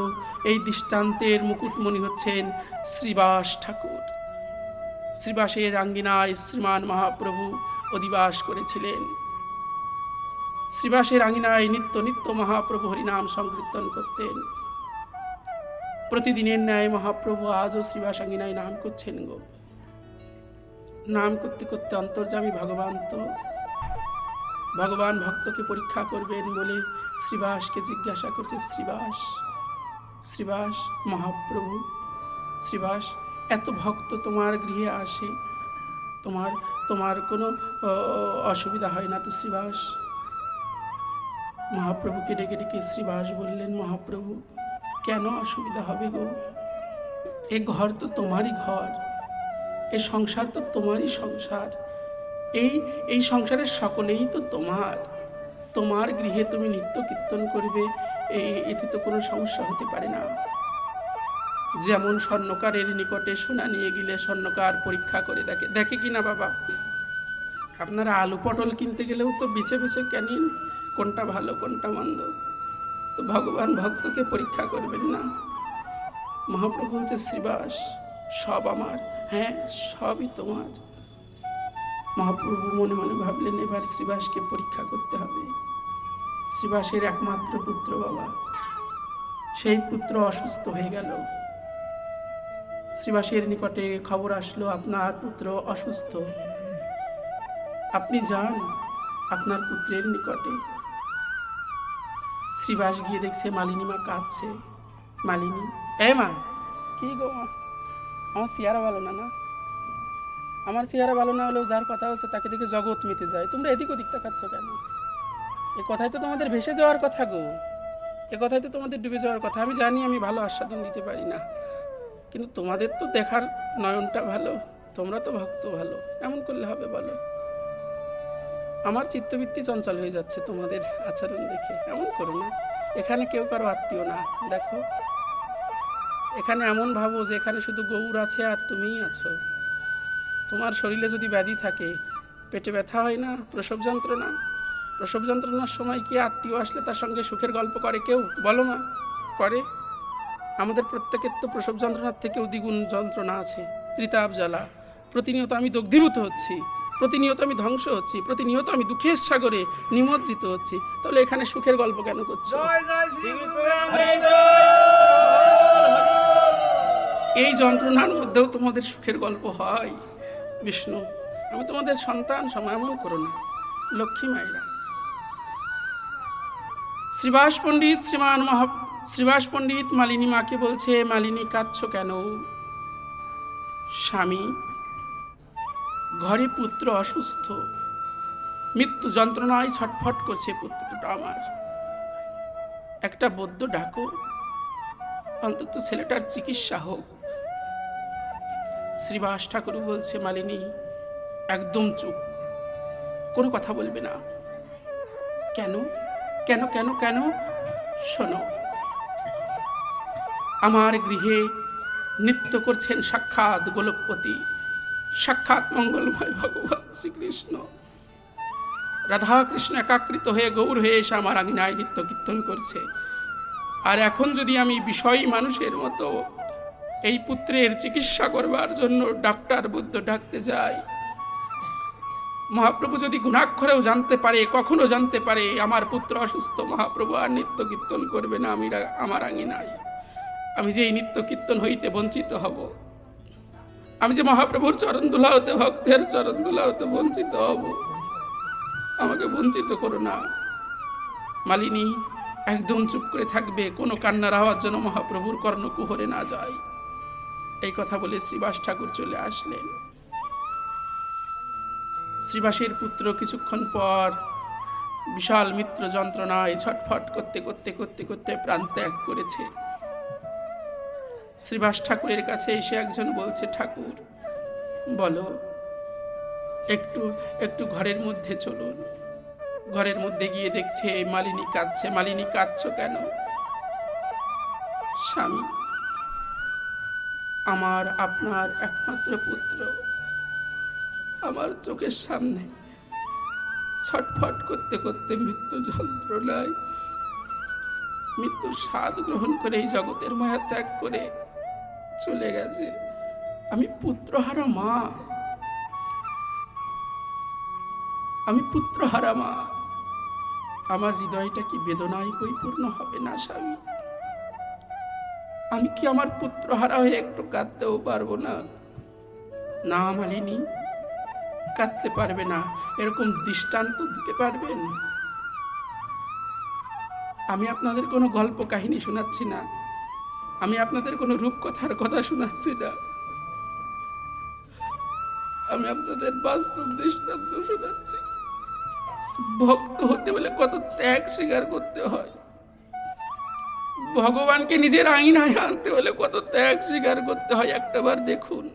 এই দৃষ্টান্তের মুকুটমণি হচ্ছেন শ্রীবাস ঠাকুর। শ্রীবাসের আঙ্গিনায় শ্রীমান মহাপ্রভু অধিবাস করেছিলেন। শ্রীবাসের আঙ্গিনায় নিত্য নিত্য মহাপ্রভু হরিনাম সংকীর্তন করতেন। প্রতিদিনের ন্যায় মহাপ্রভু আজও শ্রীবাস আঙ্গিনায় নাম করছেন গো। নাম করতে করতে অন্তর্যামী ভগবান তো, ভগবান ভক্তকে পরীক্ষা করবেন বলে শ্রীবাসকে জিজ্ঞাসা করছে, শ্রীবাস, শ্রীবাস মহাপ্রভু, শ্রীবাস, এত ভক্ত তোমার গৃহে আসে, তোমার কোনো অসুবিধা হয় না তো শ্রীবাস? মহাপ্রভুকে ডেকে ডেকে শ্রীবাস বললেন, মহাপ্রভু, কেন অসুবিধা হবে গো? এ ঘর তো তোমারই ঘর, এ সংসার তো তোমারই সংসার, এই সংসারের সকলেই তো তোমার। তোমার গৃহে তুমি নিত্য কীর্তন করবে, এতে তো কোনো সমস্যা হতে পারে না। যেমন স্বর্ণকারের নিকটে সোনা নিয়ে গেলে স্বর্ণকার পরীক্ষা করে দেখে, দেখে কি না বাবা? আপনারা আলু পটল কিনতে গেলেও তো বেছে বেছে কেনেন কোনটা ভালো কোনটা মন্দ। তো ভগবান ভক্তকে পরীক্ষা করবেন না? মহাপ্রভু বলছে শ্রীবাস সব আমার, হ্যাঁ সবই তোমার। মহাপ্রভু মনে মনে ভাবলেন এবার শ্রীবাসকে পরীক্ষা করতে হবে। শ্রীবাসের একমাত্র পুত্র বাবা, সেই পুত্র অসুস্থ হয়ে গেল। শ্রীবাসের নিকটে খবর আসলো আপনার পুত্র অসুস্থ, আপনি যান আপনার পুত্রের নিকটে। শ্রীবাস গিয়ে দেখছে মালিনী মা কাঁদছে। মালিনী, এ মা, কি গো মা? আমার চেহারা ভালো না, না আমার চেহারা ভালো না হলেও যার কথা হচ্ছে তাকে দেখে জগৎ মিটে যায়, তোমরা এদিক ওদিক তাকাচ্ছ কেন? এ কথাই তো তোমাদের ভেসে যাওয়ার কথা গো, এ কথাই তো তোমাদের ডুবে যাওয়ার কথা। আমি জানি আমি ভালো আস্বাদন দিতে পারি না, কিন্তু তোমাদের তো দেখার নয়নটা ভালো, তোমরা তো ভক্ত ভালো, এমন করলে হবে বলো? আমার চিত্তবৃত্তি চঞ্চল হয়ে যাচ্ছে তোমাদের আচরণ দেখে, এমন করো না। এখানে কেউ কারো আত্মীয় না, দেখো এখানে এমন ভাবো যে এখানে শুধু গৌর আছে আর তুমিই আছো। তোমার শরীরে যদি ব্যাধি থাকে, পেটে ব্যথা হয় না, প্রসব যন্ত্রণা, প্রসব যন্ত্রণার সময় কি আত্মীয় আসলে তার সঙ্গে সুখের গল্প করে কেউ? বলো না, করে? আমাদের প্রত্যেকের তো প্রসব যন্ত্রণার থেকেও দ্বিগুণ যন্ত্রণা আছে, ত্রিতাপ জ্বালা। প্রতিনিয়ত আমি দগ্ধীভূত হচ্ছি, প্রতিনিয়ত আমি ধ্বংস হচ্ছি, প্রতিনিয়ত আমি দুঃখের সাগরে নিমজ্জিত হচ্ছি। তাহলে এখানে সুখের গল্প কেন করছো? এই যন্ত্রণার মধ্যেও তোমাদের সুখের গল্প হয়। বিষ্ণু, আমি তোমাদের সন্তান সময়, এমন করো না লক্ষ্মী মায়েরা। শ্রীবাস পণ্ডিত শ্রীবাস পণ্ডিত মালিনী মাকে বলছে, মালিনী কাঁদছ কেন? স্বামী, ঘরে পুত্র অসুস্থ, মৃত্যু যন্ত্রণায় ছটফট করছে পুত্রটা আমার, একটা বৈদ্য ডাকো, অন্তত ছেলেটার চিকিৎসা হোক। শ্রীবাস ঠাকুর বলছে, মালিনী একদম চুপ, কোনো কথা বলবে না। কেন কেন কেন কেন? শোনো, আমার গৃহে নৃত্য করছেন সাক্ষাৎ গোলকপতি, সাক্ষাৎ মঙ্গলময় ভগবান শ্রীকৃষ্ণ। রাধা কৃষ্ণ একাকৃত হয়ে গৌর হয়ে এসে আমার আঙিনায় নৃত্য কীর্তন করছে। আর এখন যদি আমি বিষয় মানুষের মতো এই পুত্রের চিকিৎসা করবার জন্য ডাক্তার বৈদ্য ডাকতে যাই, মহাপ্রভু যদি গুণাক্ষরেও জানতে পারে, কখনো জানতে পারে আমার পুত্র অসুস্থ, মহাপ্রভু আর নিত্য কীর্তন করবে না আমার আঙিনায়। আমি যে এই নিত্য কীর্তন হইতে বঞ্চিত হব, আমি যে মহাপ্রভুর চরণ ধুলা হতে, ভক্তের চরণ ধুলা হতে বঞ্চিত হব। আমাকে বঞ্চিত করো না। মালিনী একদম চুপ করে থাকবে, কোনো কান্নার আওয়াজ যেন মহাপ্রভুর কর্ণকুহরে না যায়। এই কথা বলে শ্রীবাস ঠাকুর চলে আসলেন। শ্রীবাসের পুত্র কিছুক্ষণ পর বিশাল মিত্র যন্ত্রণায় ছটফট করতে করতে করতে করতে প্রাণ ত্যাগ করেছে। শ্রীবাস ঠাকুরের কাছে এসে একজন বলছে, ঠাকুর বলো, একটু একটু ঘরের মধ্যে চলুন। ঘরের মধ্যে গিয়ে দেখছে মালিনী কাঁদছে। মালিনী কাঁদছ কেন? স্বামী, আমার আপনার একমাত্র পুত্র আমার চোখের সামনে ছটফট করতে করতে মৃত্যু যন্ত্রণায় মৃত্যুর স্বাদ গ্রহণ করে এই জগতের মায়া ত্যাগ করে চলে গেছে। আমি পুত্রহারা মা, আমি পুত্রহারা মা। আমার হৃদয়টা কি বেদনায় পরিপূর্ণ হবে না স্বামী? আমি কি আমার পুত্রহারা হয়ে একটু কাঁদতেও পারবো না? না মালিনী, কাঁদতে পারবে না, এরকম দৃষ্টান্ত দিতে পারবেন? আমি আপনাদের কোনো গল্প কাহিনী শোনাচ্ছি না, আমি আপনাদের কোনো রূপকথার কথা শোনাচ্ছি না, আমি আপনাদের বাস্তব দৃষ্টান্ত শোনাচ্ছি। ভক্ত হতে হলে কত ত্যাগ স্বীকার করতে হয়, ভগবানকে নিজের আঙিনায় আনতে হলে কত ত্যাগ স্বীকার করতে হয়। একটাবার দেখুন,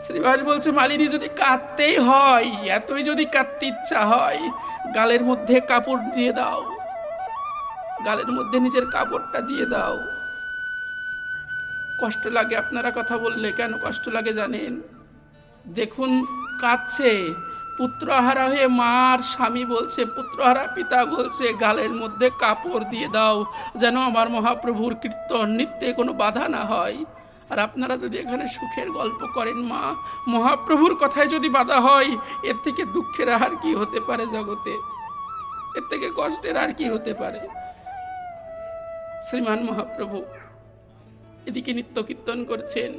শ্রীবাস বলছে, মালিনী যদি কাঁদতেই হয়, এতই যদি কাঁদতে ইচ্ছা হয়, গালের মধ্যে কাপড় দিয়ে দাও, গালের মধ্যে নিজের কাপড়টা দিয়ে দাও। কষ্ট লাগে আপনারা কথা বললে, কেন কষ্ট লাগে জানেন? দেখুন কাঁদছে, পুত্রহারা হয়ে মার স্বামী বলছে, পুত্রহারা পিতা বলছে, গালের মধ্যে কাপড় দিয়ে দাও যেন আমার মহাপ্রভুর কীর্তন নৃত্যে কোনো বাধা না হয়। আর আপনারা যদি এখানে সুখের গল্প করেন, মা মহাপ্রভুর কথায় যদি বাধা হয়, এর থেকে দুঃখের আর কি হতে পারে জগতে? এর থেকে কষ্টের আর কি হতে পারে? শ্রীমান মহাপ্রভু এদিকে নিত্য কীর্তন করছেন,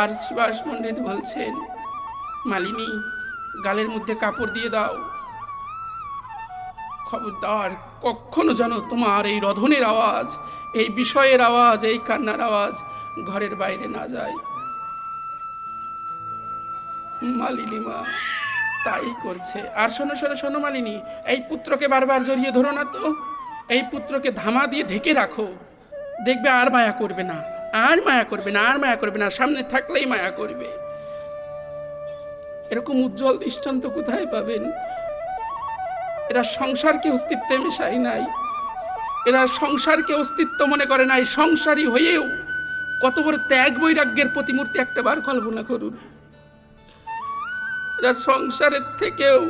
আর শ্রীবাস পণ্ডিত বলছেন, মালিনী গালের মধ্যে কাপড় দিয়ে দাও, খবরদার কখনো যেন তোমার এই রধনের আওয়াজ, এই বিষয়ের আওয়াজ, এই কান্নার আওয়াজ ঘরের বাইরে না যায়। মালিনী মা তাই করছে। আর শোনো শোনো শোনো মালিনী, এই পুত্রকে বারবার জড়িয়ে ধরো না তো, এই পুত্রকে ধামা দিয়ে ঢেকে রাখো, দেখবে আর মায়া করবে না, আর মায়া করবে না, আর মায়া করবে না, সামনে থাকলেই মায়া করবে। এরকম উজ্জ্বল দৃষ্টান্ত কোথায় পাবেন? এরা সংসারকে অস্তিত্বে মেশাই নাই, এরা সংসারকে অস্তিত্ব মনে করে নাই। সংসারী হয়েও কত বড় ত্যাগ বৈরাগ্যের প্রতিমূর্তি একটা বার কল্পনা করুন। এরা সংসারের থেকেও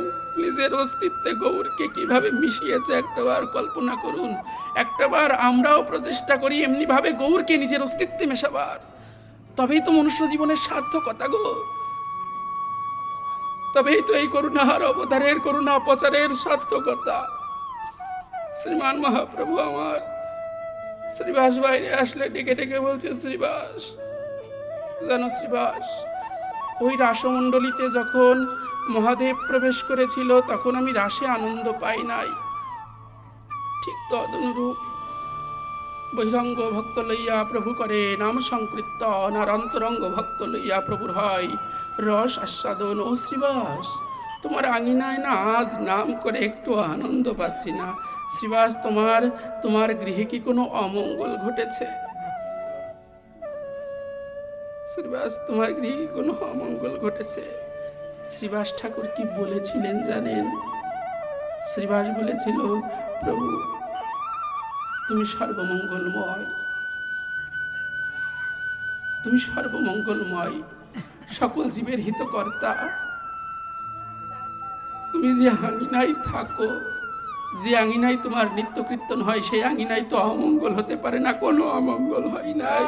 নিজের অস্তিত্বে গৌরকে কিভাবে মিশিয়েছে একটা বার কল্পনা করুন। একটা বার আমরাও প্রচেষ্টা করি এমনি ভাবে গৌরকে নিজের অস্তিত্বে মেশাবার, তবেই তো মনুষ্য জীবনের সার্থকতা গো, তবেই তো এই করুণার অবতারের, করুণা প্রচারের সার্থকতা। শ্রীমান মহাপ্রভু আমার শ্রীবাস বাইরে আসলে ডেকে ডেকে বলছে, শ্রীবাস জানো শ্রীবাস, ওই রাসমণ্ডলীতে যখন মহাদেব প্রবেশ করেছিল তখন আমি রাসে আনন্দ পাই নাই, ঠিক তদনুরূপ বহিরঙ্গ ভক্ত লইয়া প্রভু করে নাম সংকীর্তন, আর অন্তরঙ্গ ভক্ত লইয়া প্রভুর হয় রস আস্বাদন। ও শ্রীবাস, তোমার আঙিনায় না আজ নাম করে একটু আনন্দ পাচ্ছি না। শ্রীবাস, তোমার গৃহে কি কোনো অমঙ্গল ঘটেছে? শ্রীবাস, তোমার গৃহে কোনো অমঙ্গল ঘটেছে? শ্রীবাস ঠাকুর কি বলেছিলেন জানেন? শ্রীবাস বলেছিল, প্রভু তুমি সর্বমঙ্গলময়, তুমি সর্বমঙ্গলময়, সকল জীবের হিতকর্তা। তুমি যে আঙিনায় থাকো, যে আঙিনায় তোমার নিত্য কীর্তন হয়, সেই আঙিনায় তো অমঙ্গল হতে পারে না, কোনো অমঙ্গল হয় নাই।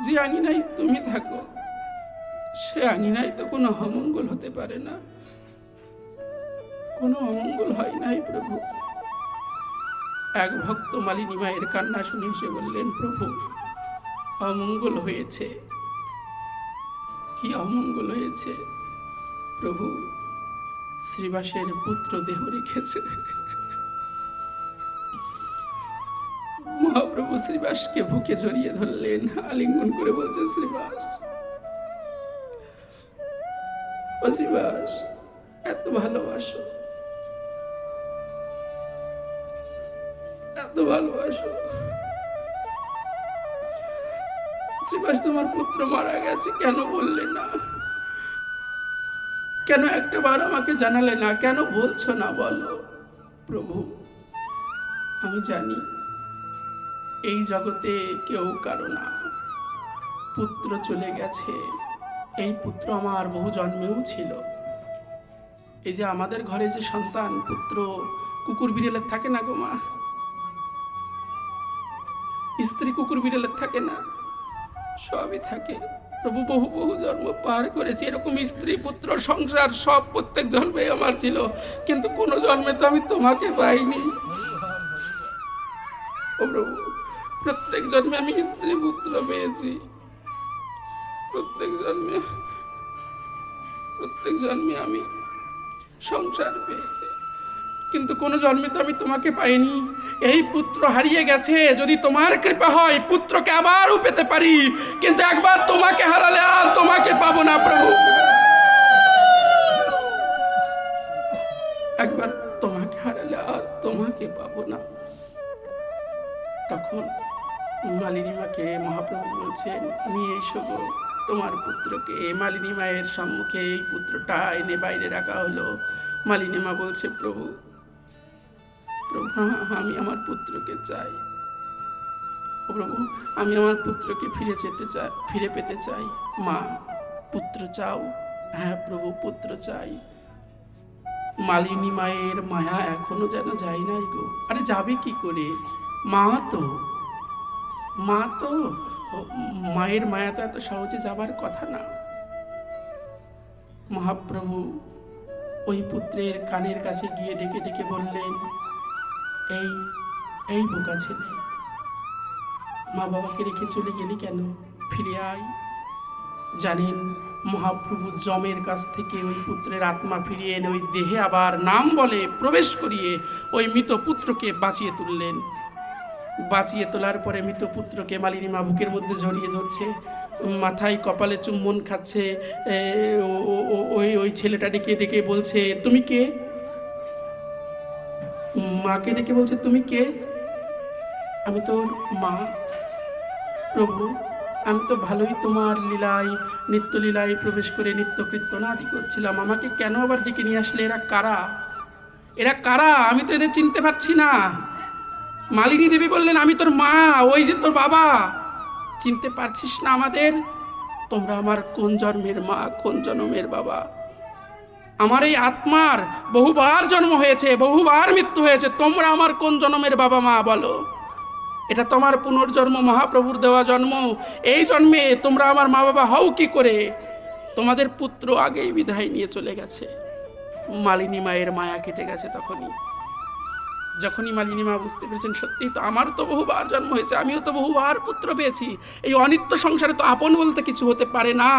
যে আঙিনায় তুমি থাকো, সে আঙিনায় তো কোনো অমঙ্গল হতে পারে না, কোনো অমঙ্গল হয় নাই প্রভু। এক ভক্ত মালিনী মায়ের কান্না শুনে এসে বললেন, প্রভু অমঙ্গল হয়েছে। কি অমঙ্গল হয়েছে? প্রভু শ্রীবাসের পুত্র দেহ রেখেছে। মহাপ্রভু শ্রীবাসকে বুকে জড়িয়ে ধরলেন, আলিঙ্গন করে বলছে, শ্রীবাস, ও শ্রীবাস, এত ভালোবাসো, এত ভালোবাসো। শ্রীবাস, তোমার পুত্র মারা গেছে, কেন বললে না? কেন একটা বার আমাকে জানালে না? কেন বলছো না বলো? প্রভু আমি জানি এই জগতে কেউ কারো না, পুত্র চলে গেছে, এই পুত্র আমার বহু জন্মেও ছিল। এই যে আমাদের ঘরে যে সন্তান পুত্র কুকুর বিড়ালের থাকে না গো মা, স্ত্রী কুকুর বিড়ালের থাকে না, সবই থাকে। প্রভু বহু বহু জন্ম পার করেছি, এরকম স্ত্রী পুত্র সংসার সব প্রত্যেক জন্মে আমার ছিল, কিন্তু কোনো জন্মে তো আমি তোমাকে পাইনি। ও প্রভু, প্রত্যেক জন্মে আমি স্ত্রী পুত্র পেয়েছি, প্রত্যেক জন্মে আমি সংসার পেয়েছি, কিন্তু কোন জন্মে তো আমি তোমাকে পাইনি। এই পুত্র হারিয়ে গেছে, যদি তোমার কৃপা হয় পুত্রকে আবারও পেতে পারি, কিন্তু একবার তোমাকে হারালে আর তোমাকে পাবো না প্রভু। একবার তোমাকে হারালে আর তোমাকে পাবো তখন মালিনী মাকে মহাপ্রভু বলছেন, নিয়ে এসো গো তোমার পুত্রকে। মালিনী মায়ের সম্মুখে এই পুত্রটা এনে বাইরে রাখা হলো। মালিনী মা বলছে, প্রভু প্রভু আমি আমার পুত্রকে চাই। ও প্রভু, আমি আমার পুত্রকে ফিরে পেতে চাই। মা, পুত্র চাও? হ্যাঁ প্রভু, পুত্র চাই। মালিনী মায়ের মায়া এখনো যেন যায় নাই গো। আরে যাবে কি করে? মা তো মায়ের মায়া তো এত সহজে যাবার কথা না। মহাপ্রভু ওই পুত্রের কানের কাছে গিয়ে ডেকে ডেকে বললেন, এই বোকা ছেলে, মা বাবাকে রেখে চলে গেলি কেন? ফিরে আয়। জানেন, মহাপ্রভু যমের কাছ থেকে ওই পুত্রের আত্মা ফিরিয়ে এনে ওই দেহে আবার নাম বলে প্রবেশ করিয়ে ওই মৃত পুত্রকে বাঁচিয়ে তুললেন। বাঁচিয়ে তোলার পরে মৃত পুত্রকে মালিনী মা বুকের মধ্যে জড়িয়ে ধরছে, মাথায় কপালে চুম্বন খাচ্ছে। ওই ছেলেটা ডেকে ডেকে বলছে, তুমি কে? মাকে ডেকে বলছে, তুমি কে? আমি তোর মা। প্রভু, আমি তো ভালোই তোমার লীলায়, নিত্যলীলায় প্রবেশ করে নিত্যকৃত্য নাদি করছিলাম, আমাকে কেন আবার ডেকে নিয়ে আসলে? এরা কারা? এরা কারা? আমি তো এদের চিনতে পারছি না। মালিনী দেবী বললেন, আমি তোর মা, ওই যে তোর বাবা। চিনতে পারছিস না আমাদের? তোমরা আমার কোন জন্মের মা, কোন জন্মের বাবা? আমার এই আত্মার বহুবার জন্ম হয়েছে, বহুবার মৃত্যু হয়েছে, তোমরা আমার কোন জন্মের বাবা মা বলো? এটা তোমার পুনর্জন্ম, মহাপ্রভুর দেওয়া জন্ম। এই জন্মে তোমরা আমার মা বাবা হও কি করে? তোমাদের পুত্র আগেই বিদায় নিয়ে চলে গেছে। মালিনী মায়ের মায়া কেটে গেছে। যখনই মালিনী মা বুঝতে পেরেছেন, সত্যিই তো আমার তো বহুবার জন্ম হয়েছে, আমিও তো বহুবার পুত্র পেয়েছি, এই অনিত্য সংসারে তো আপন বলতে কিছু হতে পারে না।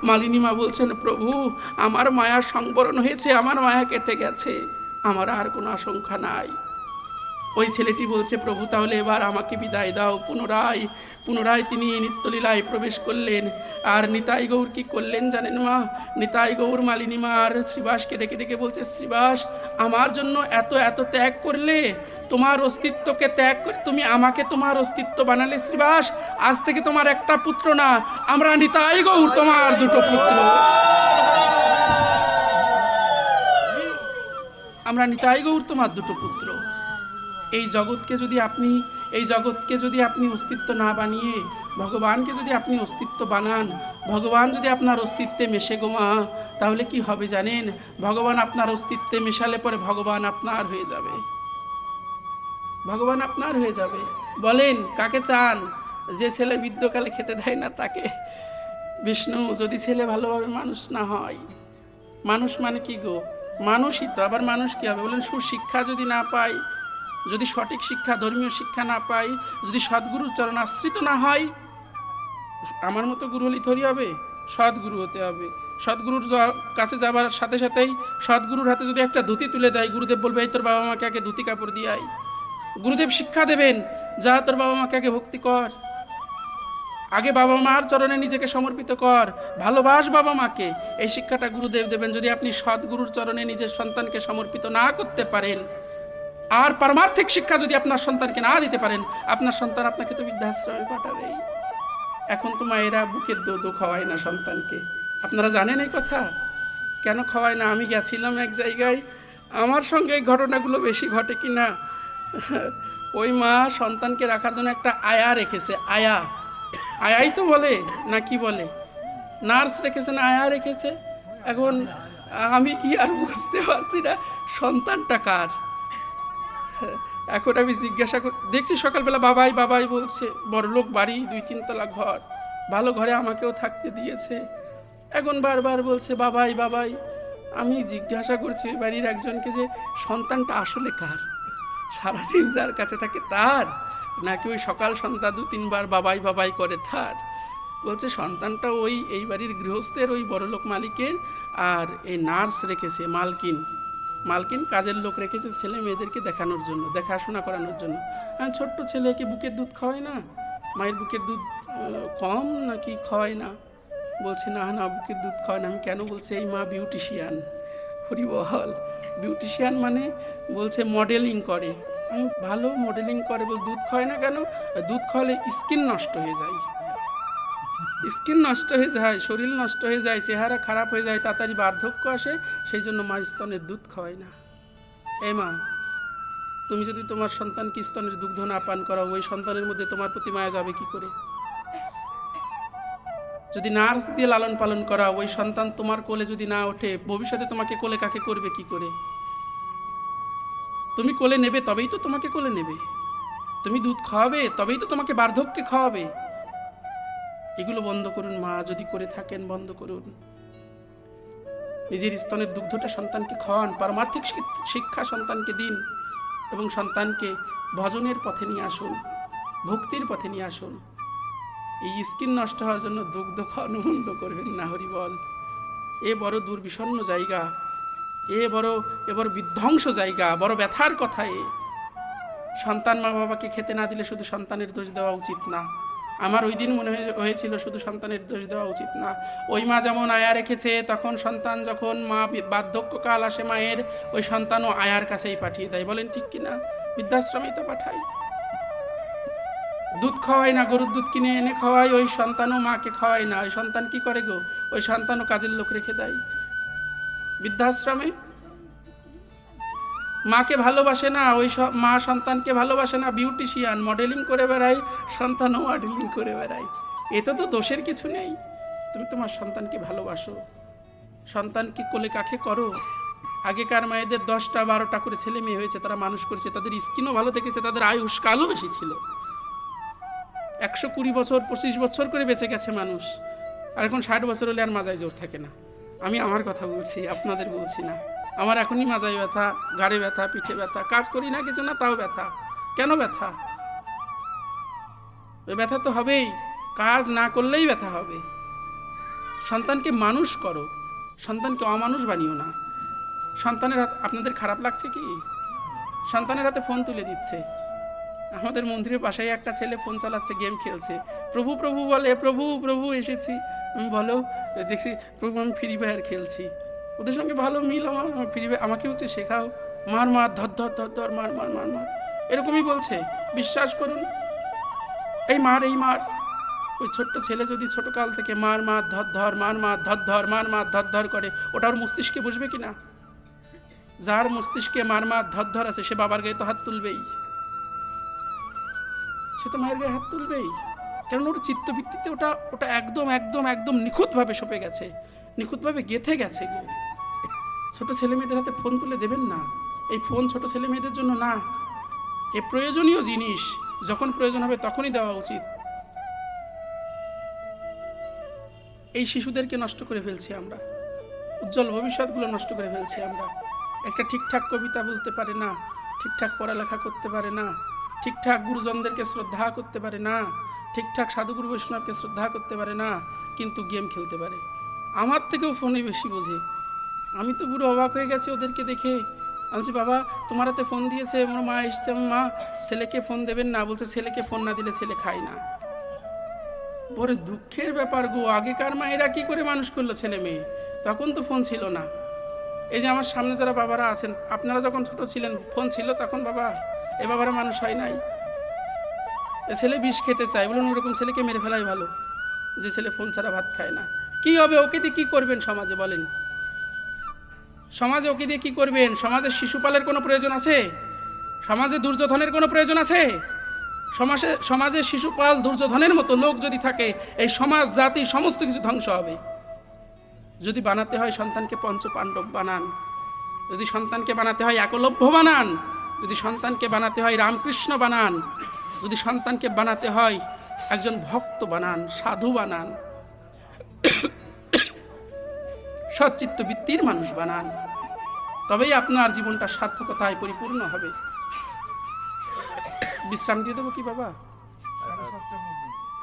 মালিনী মা বলছেন, প্রভু আমার মায়ার সংবরণ হয়েছে, আমার মায়া কেটে গেছে, আমার আর কোনো আশঙ্কা নাই। ওই ছেলেটি বলছে, প্রভু তাহলে এবার আমাকে বিদায় দাও। পুনরায় তিনি নিত্যলীলায় প্রবেশ করলেন। আর নিতাই গৌর কি করলেন জানেন মা? নিতাই গৌর মালিনী মা আর শ্রীবাসকে ডেকে ডেকে বলছে, শ্রীবাস আমার জন্য এত এত ত্যাগ করলে, তোমার অস্তিত্বকে ত্যাগ করে তুমি আমাকে তোমার অস্তিত্ব বানালে। শ্রীবাস, আজ থেকে তোমার একটা পুত্র না, আমরা নিতাই গৌর তোমার দুটো পুত্র। আমরা নিতাই গৌর তোমার দুটো পুত্র। এই জগৎকে যদি আপনি অস্তিত্ব না বানিয়ে ভগবানকে যদি আপনি অস্তিত্ব বানান, ভগবান যদি আপনার অস্তিত্বে মেশে গোমা, তাহলে কি হবে জানেন? ভগবান আপনার অস্তিত্বে মেশালে পরে ভগবান আপনার হয়ে যাবে। ভগবান আপনার হয়ে যাবে। বলেন কাকে চান? যে ছেলে বৃদ্ধকালে খেতে দেয় না তাকে। বিষ্ণু, যদি ছেলে ভালোভাবে মানুষ না হয়, মানুষ মানে কি গো? মানুষই তো, আবার মানুষ কি হবে বলেন? সুশিক্ষা যদি না পাই, যদি সঠিক শিক্ষা, ধর্মীয় শিক্ষা না পাই, যদি সদ্গুরুর চরণ আশ্রিত না হয়, আমার মতো গুরু হলেই থরি হবে? সদ্গুরু হতে হবে। সদ্গুরুর কাছে যাবার সাথে সাথেই সদ্গুরুর হাতে যদি একটা ধুতি তুলে দেয়, গুরুদেব বলবে, এই তোর বাবা মাকে আগে ধুতি কাপড় দিয়ে আয়। গুরুদেব শিক্ষা দেবেন, যা তোর বাবা মাকে আগে ভক্তি কর, আগে বাবা মার চরণে নিজেকে সমর্পিত কর, ভালোবাস বাবা মাকে। এই শিক্ষাটা গুরুদেব দেবেন। যদি আপনি সদ্গুরুর চরণে নিজের সন্তানকে সমর্পিত না করতে পারেন, আর পারমার্থিক শিক্ষা যদি আপনার সন্তানকে না দিতে পারেন, আপনার সন্তান আপনাকে তো বৃদ্ধাশ্রমে পাঠাবেই। এখন তো মায়েরা বুকের দুধও খাওয়ায় না সন্তানকে। আপনারা জানেন এই কথা? কেন খাওয়ায় না? আমি গেছিলাম এক জায়গায়, আমার সঙ্গে এই ঘটনাগুলো বেশি ঘটে কি না। ওই মা সন্তানকে রাখার জন্য একটা আয়া রেখেছে। আয়াই তো বলে না, কি বলে? নার্স রেখেছে না আয়া রেখেছে? এখন আমি কি আর বুঝতে পারছি না সন্তানটা কার। এখন আমি জিজ্ঞাসা দেখছি সকালবেলা বাবাই বলছে, বড়লোক বাড়ি, 2-3 তলা ঘর, ভালো ঘরে আমাকেও থাকতে দিয়েছে। এখন বারবার বলছে বাবাই। আমি জিজ্ঞাসা করছি ওই বাড়ির একজনকে যে সন্তানটা আসলে কার? সারাদিন যার কাছে থাকে তার, নাকি ওই সকাল সন্ধ্যা 2-3 বার বাবাই করে তার? বলছে সন্তানটা ওই এই বাড়ির গৃহস্থের, ওই বড়লোক মালিকের। আর এই নার্স রেখেছে, মালকিন কাজের লোক রেখেছে ছেলে মেয়েদেরকে দেখানোর জন্য, দেখাশোনা করানোর জন্য। ছোট্ট ছেলেকে বুকের দুধ খাওয়ায় না? মায়ের বুকের দুধ কম নাকি খাওয়ায় না? বলছে না বুকের দুধ খাওয়ায় না। আমি কেন? বলছে এই মা বিউটিশিয়ান। হরি বল। বিউটিশিয়ান মানে? বলছে মডেলিং করে, আমি ভালো মডেলিং করে বল দুধ খায় না কেন? দুধ খাওয়ালে স্কিন নষ্ট হয়ে যায়, স্কিন নষ্ট হয়ে যায়, শরীর নষ্ট হয়ে যায়, চেহারা খারাপ হয়ে যায়, তাড়াতাড়ি বার্ধক্য আসে, সেই জন্য মা স্তনের দুধ খাওয়ায় না। এই মা, তুমি যদি তোমার সন্তানকে স্তনের দুগ্ধ না পান করাও, ওই সন্তানের মধ্যে তোমার প্রতি মায়া যাবে কি করে? যদি নার্স দিয়ে লালন পালন করা, ওই সন্তান তোমার কোলে যদি না ওঠে, ভবিষ্যতে তোমাকে কোলে কাকে করবে কি করে? তুমি কোলে নেবে তবেই তো তোমাকে কোলে নেবে, তুমি দুধ খাওয়াবে তবেই তো তোমাকে বার্ধক্যে খাওয়াবে। এগুলো বন্ধ করুন মা, যদি করে থাকেন বন্ধ করুন। নিজের স্তনের দুগ্ধটা সন্তানকে খাওয়ান, পারমার্থিক শিক্ষা সন্তানকে দিন এবং সন্তানকে ভজনের পথে নিয়ে আসুন, ভক্তির পথে নিয়ে আসুন। এই স্কিন নষ্ট হওয়ার জন্য দুগ্ধ খাওয়ানো বন্ধ করবেন না। হরি বল। এ বড় দুর্বিষণ্ণ জায়গা, এ বড় বিধ্বংস জায়গা, বড় ব্যথার কথা। সন্তান মা বাবাকে খেতে না দিলে শুধু সন্তানের দোষ দেওয়া উচিত না। আমার ওই দিন মনে হয়েছিল শুধু সন্তানের দোষ দেওয়া উচিত না। ওই মা যেমন আয়া রেখেছে, তখন সন্তান যখন মা বার্ধক্যকাল আসে মায়ের, ওই সন্তানও আয়ার কাছেই পাঠিয়ে দেয়। বলেন ঠিক কিনা? বৃদ্ধাশ্রমেই তো পাঠায়। দুধ খাওয়ায় না, গরুর দুধ কিনে এনে খাওয়ায়, ওই সন্তানও মাকে খাওয়ায় না। ওই সন্তান কি করে গো? ওই সন্তানও কাজের লোক রেখে দেয় বৃদ্ধাশ্রমে। মাকে ভালোবাসে না, ওই মা সন্তানকে ভালোবাসে না। বিউটিশিয়ান মডেলিং করে বেড়ায়, সন্তানও মডেলিং করে বেড়ায়। এতে তো দোষের কিছু নেই। তুমি তোমার সন্তানকে ভালোবাসো, সন্তানকে কোলে কাকে করো। আগেকার মায়েদের 10টা 12টা করে ছেলে মেয়ে হয়েছে, তারা মানুষ করেছে, তাদের স্কিনও ভালো থেকেছে, তাদের আয়ুষ্কালও বেশি ছিল। 120 বছর 25 বছর করে বেঁচে গেছে মানুষ। আর এখন 60 বছর হলে আর মাজায় জোর থাকে না। আমি আমার কথা বলছি, আপনাদের বলছি না। আমার এখনই মাজায় ব্যথা, ঘাড়ে ব্যথা, পিঠে ব্যথা, কাজ করি না কিছু না তাও ব্যথা। কেন ব্যথা? ওই ব্যথা তো হবেই, কাজ না করলেই ব্যথা হবে। সন্তানকে মানুষ করো, সন্তানকে অমানুষ বানিও না। সন্তানের হাত, আপনাদের খারাপ লাগছে কি? সন্তানের হাতে ফোন তুলে দিচ্ছে। আমাদের মন্দিরের পাশেই একটা ছেলে ফোন চালাচ্ছে, গেম খেলছে, প্রভু প্রভু বলে, প্রভু প্রভু এসেছি। আমি বলো, দেখছি প্রভু আমি ফ্রি ফায়ার খেলছি। ওদের সঙ্গে ভালো মিল আমার, ফ্রি ফায়ার আমাকে হচ্ছে শেখাও, মার মার ধর ধর ধর ধর মার মার মার মার, এরকমই বলছে। বিশ্বাস করুন, এই মার এই মার। ওই ছোট্ট ছেলে যদি ছোট কাল থেকে মার মার ধর ধর মার মার ধর ধর মার মার ধর ধর করে, ওটা ওর মস্তিষ্কে বসবে কিনা? যার মস্তিষ্কে মার মার ধর ধর আছে, সে বাবার গায়ে তো হাত তুলবেই, সে তো মায়ের গায়ে হাত তুলবেই। কারণ ওর চিত্তভিত্তিতে ওটা ওটা একদম একদম একদম নিখুঁতভাবে সপে গেছে, নিখুঁতভাবে গেঁথে গেছে। ছোট ছেলে মেয়েদের হাতে ফোন তুলে দেবেন না। এই ফোন ছোট ছেলে মেয়েদের জন্য না, এ প্রয়োজনীয় জিনিস, যখন প্রয়োজন হবে তখনই দেওয়া উচিত। এই শিশুদেরকে নষ্ট করে ফেলছি আমরা, উজ্জ্বল ভবিষ্যৎগুলো নষ্ট করে ফেলছি আমরা। একটা ঠিকঠাক কবিতা বলতে পারে না, ঠিকঠাক পড়ালেখা করতে পারে না, ঠিকঠাক গুরুজনদেরকে শ্রদ্ধা করতে পারে না, ঠিকঠাক সাধুগুরু বৈষ্ণবকে শ্রদ্ধা করতে পারে না, কিন্তু গেম খেলতে পারে। আমার থেকেও ফোনে বেশি বোঝে। আমি তো পুরো অবাক হয়ে গেছি ওদেরকে দেখে। আমি বলছি, বাবা তোমার হাতে ফোন দিয়েছে, আমার মা এসছে, মা ছেলেকে ফোন দেবেন না। বলছে ছেলেকে ফোন না দিলে ছেলে খায় না। বড় দুঃখের ব্যাপার গো। আগেকার মায়েরা কি করে মানুষ করলো ছেলে মেয়ে? তখন তো ফোন ছিল না। এই যে আমার সামনে যারা বাবারা আছেন, আপনারা যখন ছোট ছিলেন ফোন ছিল তখন? বাবা, এ বাবারা মানুষ হয় নাই। এ ছেলে বিষ খেতে চায়, বলুন ওরকম ছেলেকে মেরে ফেলাই ভালো, যে ছেলে ফোন ছাড়া ভাত খায় না। কি হবে? ওকে দিয়ে কি করবেন সমাজে? বলেন, সমাজে ওকে দিয়ে কি করবেন? সমাজে শিশুপালের কোনো প্রয়োজন আছে? সমাজে দুর্যোধনের কোনো প্রয়োজন আছে? সমাজে শিশুপাল দুর্যোধনের মতো লোক যদি থাকে, এই সমাজ জাতি সমস্ত কিছু ধ্বংস হবে। যদি বানাতে হয় সন্তানকে পঞ্চপাণ্ডব বানান, যদি সন্তানকে বানাতে হয় একলব্য বানান, যদি সন্তানকে বানাতে হয় রামকৃষ্ণ বানান, যদি সন্তানকে বানাতে হয় একজন ভক্ত বানান, সাধু বানান, সচ্চিত্ত বৃত্তির মানুষ বানান, তবেই আপনার জীবনটা সার্থকতায় পরিপূর্ণ হবে। বিশ্রাম দিয়ে দেবো কি বাবা?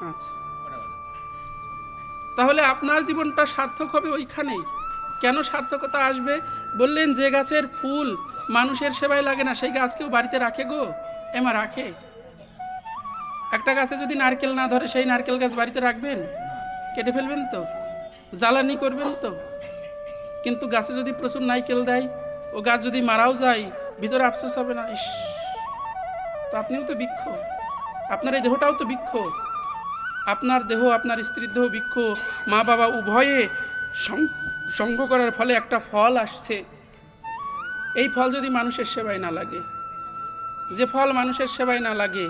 আচ্ছা, তাহলে আপনার জীবনটা সার্থক হবে ওইখানেই। কেন সার্থকতা আসবে? বললেন যে গাছের ফুল মানুষের সেবায় লাগে না, সেই গাছ কেউ বাড়িতে রাখে গো? এমা রাখে? একটা গাছে যদি নারকেল না ধরে, সেই নারকেল গাছ বাড়িতে রাখবেন? কেটে ফেলবেন তো, জ্বালানি করবেন তো। কিন্তু গাছে যদি প্রচুর নারকেল দেয়, ও গাছ যদি মারাও যায়, ভিতরে আফসোস হবে না? ইস, তো আপনিও তো বৃক্ষ, আপনার এই দেহটাও তো বৃক্ষ, আপনার দেহ আপনার স্ত্রীর দেহ বৃক্ষ, মা বাবা উভয়ে সঙ্গ করার ফলে একটা ফল আসছে। এই ফল যদি মানুষের সেবায় না লাগে, যে ফল মানুষের সেবায় না লাগে,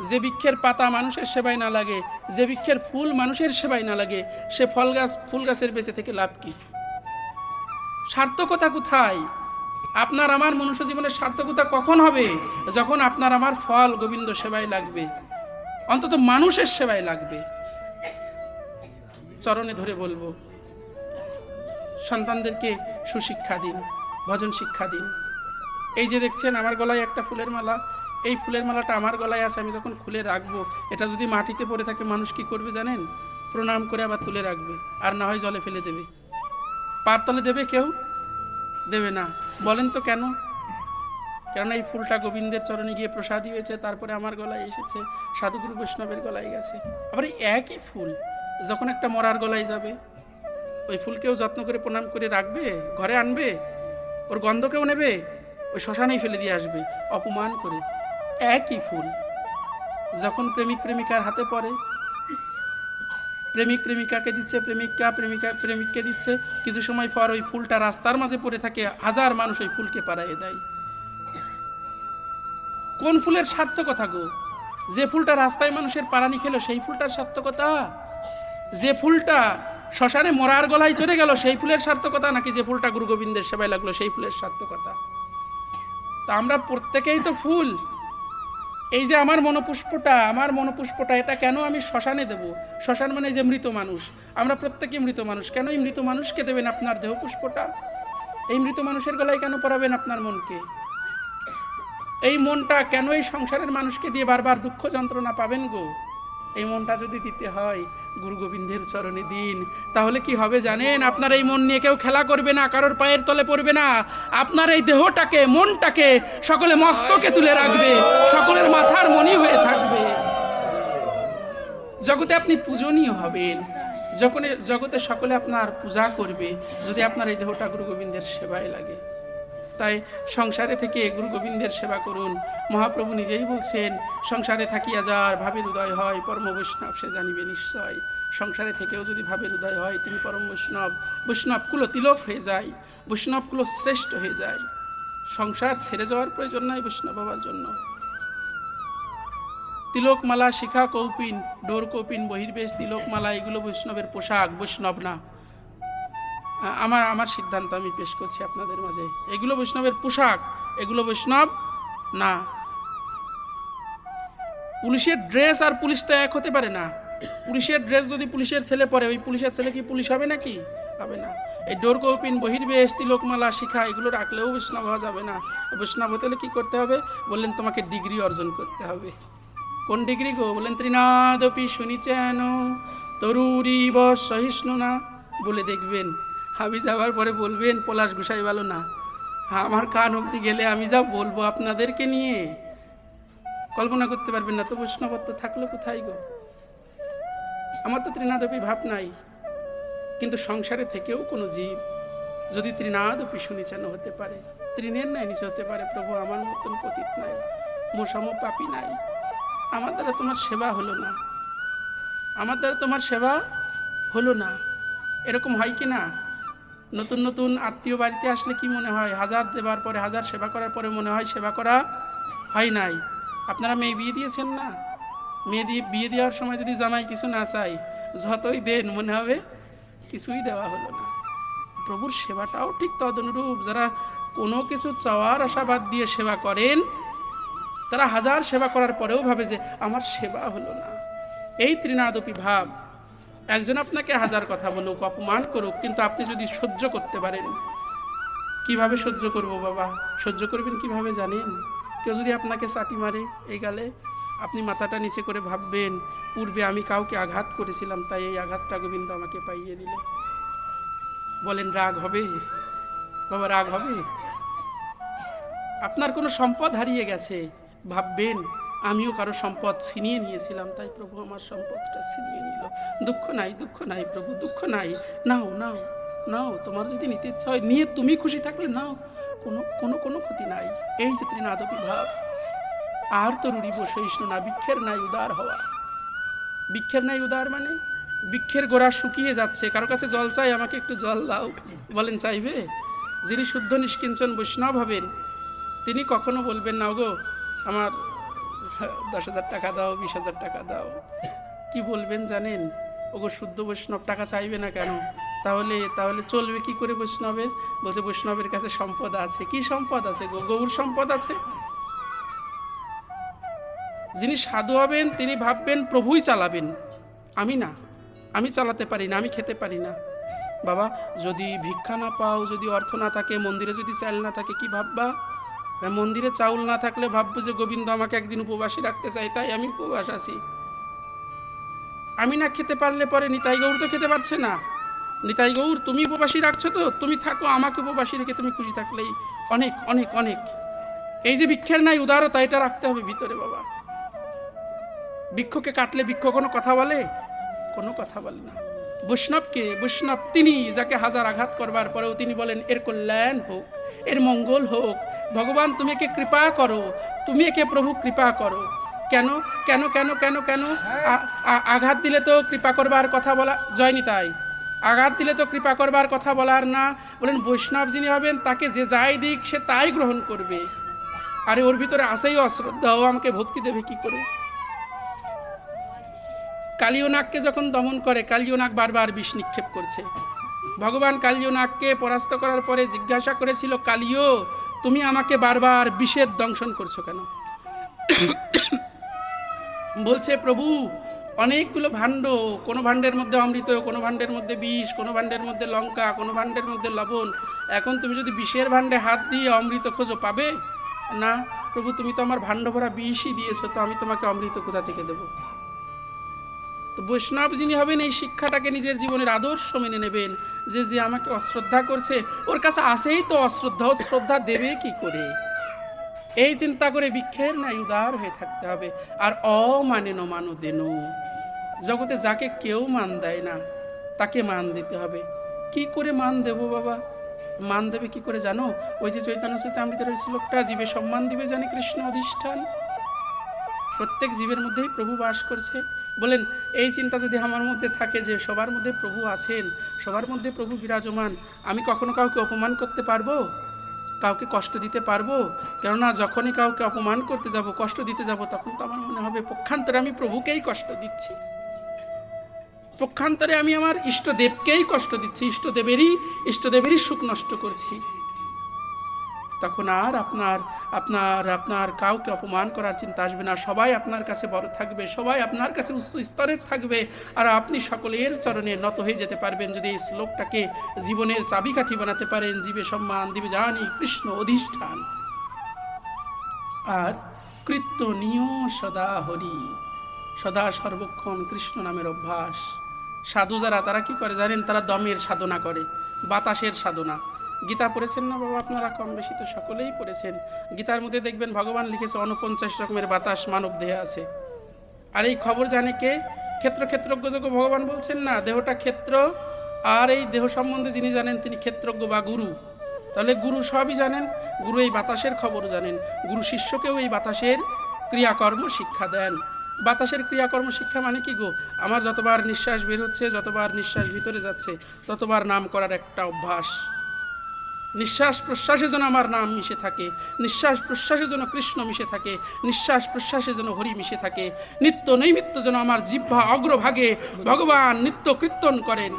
যে বৃক্ষের পাতা মানুষের সেবায় না লাগে, যে বৃক্ষের ফুল মানুষের সেবায় না লাগে, সে ফুল গাছের বেঁচে থেকে লাভ কি? সার্থকতা কোথায়? আপনার আমার মনুষ্য জীবনের সার্থকতা কখন হবে? যখন আপনার আমার ফল গোবিন্দ সেবায় লাগবে, অন্তত মানুষের সেবায় লাগবে। চরণে ধরে বলবো, সন্তানদেরকে সুশিক্ষা দিন, ভজন শিক্ষা দিন। এই যে দেখছেন আমার গলায় একটা ফুলের মালা, এই ফুলের মালাটা আমার গলায় আছে, আমি যখন খুলে রাখবো, এটা যদি মাটিতে পড়ে থাকে মানুষ কি করবে জানেন? প্রণাম করে আবার তুলে রাখবে, আর না হয় জলে ফেলে দেবে। পার তলে দেবে? কেউ দেবে না। বলেন তো কেন? কেননা এই ফুলটা গোবিন্দের চরণে গিয়ে প্রসাদী হয়েছে, তারপরে আমার গলায় এসেছে, সাধুগুরু বৈষ্ণবের গলায় গেছে। আবার এই একই ফুল যখন একটা মরার গলায় যাবে, ওই ফুলকেও যত্ন করে প্রণাম করে রাখবে, ঘরে আনবে, ওর গন্ধকেও নেবে, ওই শ্মশানেই ফেলে দিয়ে আসবে অপমান করে। একই ফুল যখন প্রেমিক প্রেমিকার হাতে পড়ে, প্রেমিক প্রেমিকাকে দিচ্ছে, প্রেমিককে দিচ্ছে, কিছু সময় পর ওই ফুলটা রাস্তার মাঝে পড়ে থাকে, হাজার মানুষ ওই ফুলকে পাড়াইয়ে দেয়। কোন ফুলের সার্থকতা গো? যে ফুলটা রাস্তায় মানুষের পাড়ানি খেলো সেই ফুলটার সার্থকতা? যে ফুলটা শ্মশানে মরার গলায় চলে গেল সেই ফুলের সার্থকতা, নাকি যে ফুলটা গুরু গোবিন্দের সেবায় লাগলো সেই ফুলের সার্থকতা? তা আমরা প্রত্যেকেই তো ফুল। এই যে আমার মনোপুষ্পটা এটা কেন আমি শ্মশানে দেব? শ্মশান মানে যে মৃত মানুষ, আমরা প্রত্যেকেই মৃত মানুষ। কেন এই মৃত মানুষকে দেবেন আপনার দেহ পুষ্পটা? এই মৃত মানুষের গলায় কেন পরাবেন আপনার মনকে? এই মনটা কেন এই সংসারের মানুষকে দিয়ে বারবার দুঃখ যন্ত্রণা পাবেন গো? এই মনটা যদি দিতে হয় গুরু গোবিন্দের চরণে দিন, তাহলে কি হবে জানেন? আপনার এই মন নিয়ে কেউ খেলা করবে না, কারোর পায়ের তলে পড়বে না। আপনার এই দেহটাকে, মনটাকে সকলে মস্তকে তুলে রাখবে, সকলের মাথার মণি হয়ে থাকবে। জগতে আপনি পূজনীয় হবেন, জগতে সকলে আপনার পূজা করবে, যদি আপনার এই দেহটা গুরু গোবিন্দের সেবায় লাগে। তাই সংসারে থেকে গুরু গোবিন্দের সেবা করুন। মহাপ্রভু নিজেই বলছেন, সংসারে থাকিয়া যার ভাবের উদয় হয় পরম বৈষ্ণব সে জানিবে নিশ্চয়। সংসারে থেকেও যদি ভাবের উদয় হয় তিনি পরম বৈষ্ণব, বৈষ্ণবকুল তিলক হয়ে যায়, বৈষ্ণবকুল শ্রেষ্ঠ হয়ে যায়। সংসার ছেড়ে যাওয়ার প্রয়োজন নাই বৈষ্ণব হওয়ার জন্য। তিলকমালা, শিখা, কৌপিন, ডোর কৌপিন, বহির্বেশ, তিলকমালা এগুলো বৈষ্ণবের পোশাক, বৈষ্ণব না। আমার সিদ্ধান্ত আমি পেশ করছি আপনাদের মাঝে, এগুলো বৈষ্ণবের পোশাক, এগুলো বৈষ্ণব না। পুলিশের ড্রেস আর পুলিশ তো এক হতে পারে না। পুলিশের ড্রেস যদি পুলিশের ছেলে পরে, ওই পুলিশের ছেলে কি পুলিশ হবে নাকি? হবে না। এই ডোর কৌপিন, বহির্বেশ, তিলকমালা, শিখা এগুলো রাখলেও বৈষ্ণব হওয়া যাবে না। বৈষ্ণব হতে হলে কী করতে হবে? বললেন তোমাকে ডিগ্রি অর্জন করতে হবে। কোন ডিগ্রি গো? বললেন ত্রিনাদপি শুনিছেন তরুরিব সহিষ্ণু না। বলে দেখবেন, আমি যাওয়ার পরে বলবেন পলাশ গোসাই ভালো না। আমার কান অবধি গেলে আমি যা বলবো আপনাদেরকে নিয়ে কল্পনা করতে পারবেন না। তো বৈষ্ণবত্ব থাকলো কোথায় গো? আমার তো ত্রিনাদপি ভাব নাই। কিন্তু সংসারে থেকেও কোনো জীব যদি ত্রিনাদপি শুনিছেন হতে পারে, তৃণের ন্যায় নিচে হতে পারে, প্রভু আমার মতন পতিত নাই, মোর সম পাপী নাই, আমার দ্বারা তোমার সেবা হলো না, আমার দ্বারা তোমার সেবা হলো না। এরকম হয় কি না? নতুন নতুন আত্মীয় বাড়িতে আসলে কি মনে হয়? হাজার দেবার পরে, হাজার সেবা করার পরে মনে হয় সেবা করা হয় নাই। আপনারা মেয়ে বিয়ে দিয়েছেন না? বিয়ে দেওয়ার সময় যদি জামাই কিছু না চাই, যতই দেন মনে হবে কিছুই দেওয়া হলো না। প্রভুর সেবাটাও ঠিক তদনুরূপ। যারা কোনো কিছু চাওয়ার আশাবাদ দিয়ে সেবা করেন, তারা হাজার সেবা করার পরেও ভাবে যে আমার সেবা হলো না। এই ত্রিনাদপি ভাব। একজন আপনাকে হাজার কথা বলুক, অপমান করুক, কিন্তু আপনি যদি সহ্য করতে পারেন। কিভাবে সহ্য করব বাবা? সহ্য করবেন কিভাবে জানেন? কেউ যদি আপনাকে চাটি মারে এই গালে, আপনি মাথাটা নিচে করে ভাববেন, পূর্বে আমি কাউকে আঘাত করেছিলাম, তাই এই আঘাতটা গোবিন্দ আমাকে পাইয়ে দিল। বলেন রাগ হবে? বাবা রাগ হবে? আপনার কোনো সম্পদ হারিয়ে গেছে, ভাববেন আমিও কারো সম্পদ ছিনিয়ে নিয়েছিলাম, তাই প্রভু আমার সম্পদটা ছিনিয়ে নিল। দুঃখ নাই, দুঃখ নাই প্রভু, দুঃখ নাই। নাও নাও নাও, তোমার যদি নিতে ইচ্ছা হয় নিয়ে তুমি খুশি থাকলে নাও, কোনো কোনো কোনো ক্ষতি নাই। এই যে ত্রিনাদপি ভাব, আর তো রুড়িব সহিষ্ণু না, বৃক্ষের নাই উদার হওয়া। বৃক্ষের নাই উদার মানে বৃক্ষের গোড়া শুকিয়ে যাচ্ছে, কারো কাছে জল চাই, আমাকে একটু জল দাও, বলেন চাইবে? যিনি শুদ্ধ নিষ্কিঞ্চন বৈষ্ণব হবেন তিনি কখনো বলবেন না গো আমার 10,000 টাকা দাও, 20,000 টাকা দাও। কি বলবেন জানেন? ওগো শুদ্ধ বৈষ্ণব টাকা চাইবে না কেন? তাহলে চলবে কি করে বৈষ্ণবের? বলছে বৈষ্ণবের কাছে সম্পদ আছে। কি সম্পদ আছে গো? গৌর সম্পদ আছে। যিনি সাধু হবেন তিনি ভাববেন প্রভুই চালাবেন, আমি না, আমি চালাতে পারি না, আমি খেতে পারি না। বাবা যদি ভিক্ষা না পাও, যদি অর্থ না থাকে, মন্দিরে যদি চাল না থাকে, কি ভাববা? মন্দিরে চাউল না থাকলে ভাববো যে গোবিন্দ আমাকে একদিন উপবাসী রাখতে চাই, তাই আমি উপবাস আছি। আমি না খেতে পারলে পরে নিতাই গৌর তো খেতে পারছে না। নিতাই গৌর তুমি উপবাসী রাখছো তো, তুমি থাকো, আমাকে উপবাসী রেখে তুমি খুশি থাকলেই অনেক অনেক অনেক। এই যে ভিক্ষের নাই উদারতা, এটা রাখতে হবে ভিতরে বাবা। বৃক্ষকে কাটলে বৃক্ষ কোনো কথা বলে? কোনো কথা বলে না। বৈষ্ণবকে, বৈষ্ণব তিনি যাকে হাজার আঘাত করবার পরেও তিনি বলেন এর কল্যাণ হোক, এর মঙ্গল হোক। ভগবান তুমি একে কৃপা করো, তুমি একে প্রভু কৃপা করো। কেন কেন কেন কেন কেন? আঘাত দিলে তো কৃপা করবার কথা বলা জয়নি, তাই আঘাত দিলে তো কৃপা করবার কথা বলার না। বলেন বৈষ্ণব যিনি হবেন তাকে যে যাই দিক সে তাই গ্রহণ করবে। আরে ওর ভিতরে আসেই অশ্রদ্ধা, ও আমাকে ভক্তি দেবে কি করে? কালীয় নাগকে যখন দমন করে, কালীয় নাগ বারবার বিষ নিক্ষেপ করছে। ভগবান কালীয় নাগকে পরাস্ত করার পরে জিজ্ঞাসা করেছিল, কালীয় তুমি আমাকে বারবার বিষের দংশন করছো কেন? বলছে প্রভু অনেকগুলো ভাণ্ড, কোনো ভাণ্ডের মধ্যে অমৃত, কোনো ভাণ্ডের মধ্যে বিষ, কোনো ভাণ্ডের মধ্যে লঙ্কা, কোনো ভাণ্ডের মধ্যে লবণ। এখন তুমি যদি বিষের ভাণ্ডে হাত দিয়ে অমৃত খোঁজো, পাবে না। প্রভু তুমি তো আমার ভাণ্ড ভরা বিষই দিয়েছো, তো আমি তোমাকে অমৃত কোথা থেকে দেবো? তো বৈষ্ণব যিনি হবেন এই শিক্ষাটাকে নিজের জীবনের আদর্শ মেনে নেবেন, যে যে আমাকে অশ্রদ্ধা করছে ওর কাছে আসেই তো অশ্রদ্ধা, শ্রদ্ধা দেবে কি করে? এই চিন্তা করে বৃক্ষের নাই উদার হয়ে থাকতে হবে। আর অমানেন মানু দেন, জগতে যাকে কেউ মান দেয় না তাকে মান দিতে হবে। কি করে মান দেব বাবা? মান দেবে কি করে জানো? ওই যে চৈতন্য চরিতামৃতের ওই শ্লোকটা, জীবে সম্মান দিবে জানি কৃষ্ণ অধিষ্ঠান। প্রত্যেক জীবের মধ্যেই প্রভু বাস করছে। বলেন এই চিন্তা যদি আমার মধ্যে থাকে যে সবার মধ্যে প্রভু আছেন, সবার মধ্যে প্রভু বিরাজমান, আমি কখনো কাউকে অপমান করতে পারবো? কাউকে কষ্ট দিতে পারবো? কেননা যখনই কাউকে অপমান করতে যাব, কষ্ট দিতে যাব, তখন তো আমার মনে হবে পক্ষান্তরে আমি প্রভুকেই কষ্ট দিচ্ছি, পক্ষান্তরে আমি আমার ইষ্টদেবকেই কষ্ট দিচ্ছি, ইষ্টদেবেরই সুখ নষ্ট করছি। তখন আর আপনার আপনার আপনার কাউকে অপমান করার চিন্তা আসবে না। সবাই আপনার কাছে বড় থাকবে, সবাই আপনার কাছে উচ্চ স্তরের থাকবে, আর আপনি সকলের চরণে নত হয়ে যেতে পারবেন যদি এই শ্লোকটাকে জীবনের চাবিকাঠি বানাতে পারেন। জীবে সম্মান দিবে জানি কৃষ্ণ অধিষ্ঠান। আর কীর্তনীয় সদা হরি, সদা সর্বক্ষণ কৃষ্ণ নামের অভ্যাস। সাধু যারা তারা কি করে জানেন? তারা দমের সাধনা করে, বাতাসের সাধনা। গীতা পড়েছেন না বাবা আপনারা? কম বেশি তো সকলেই পড়েছেন। গীতার মধ্যে দেখবেন ভগবান লিখেছে 49 রকমের বাতাস মানব দেহে আছে। আর এই খবর জানে কে? ক্ষেত্রজ্ঞ যোগ্য ভগবান বলছেন না, দেহটা ক্ষেত্র, আর এই দেহ সম্বন্ধে যিনি জানেন তিনি ক্ষেত্রজ্ঞ বা গুরু। তাহলে গুরু সবই জানেন, গুরু এই বাতাসের খবর জানেন। গুরু শিষ্যকেও এই বাতাসের ক্রিয়াকর্ম শিক্ষা দেন। বাতাসের ক্রিয়াকর্ম শিক্ষা মানে কি গো? আমার যতবার নিঃশ্বাস বের হচ্ছে, যতবার নিঃশ্বাস ভিতরে যাচ্ছে, ততবার নাম করার একটা অভ্যাস। নিঃশ্বাস প্রশ্বাসে যেন আমার নাম মিশে থাকে, নিঃশ্বাস প্রশ্বাসে যেন কৃষ্ণ মিশে থাকে, নিঃশ্বাস প্রশ্বাসে যেন হরি মিশে থাকে। নিত্য নৈমিত্য যেন আমার জিহ্বা অগ্রভাগে ভগবান নিত্য কীর্তন করেন।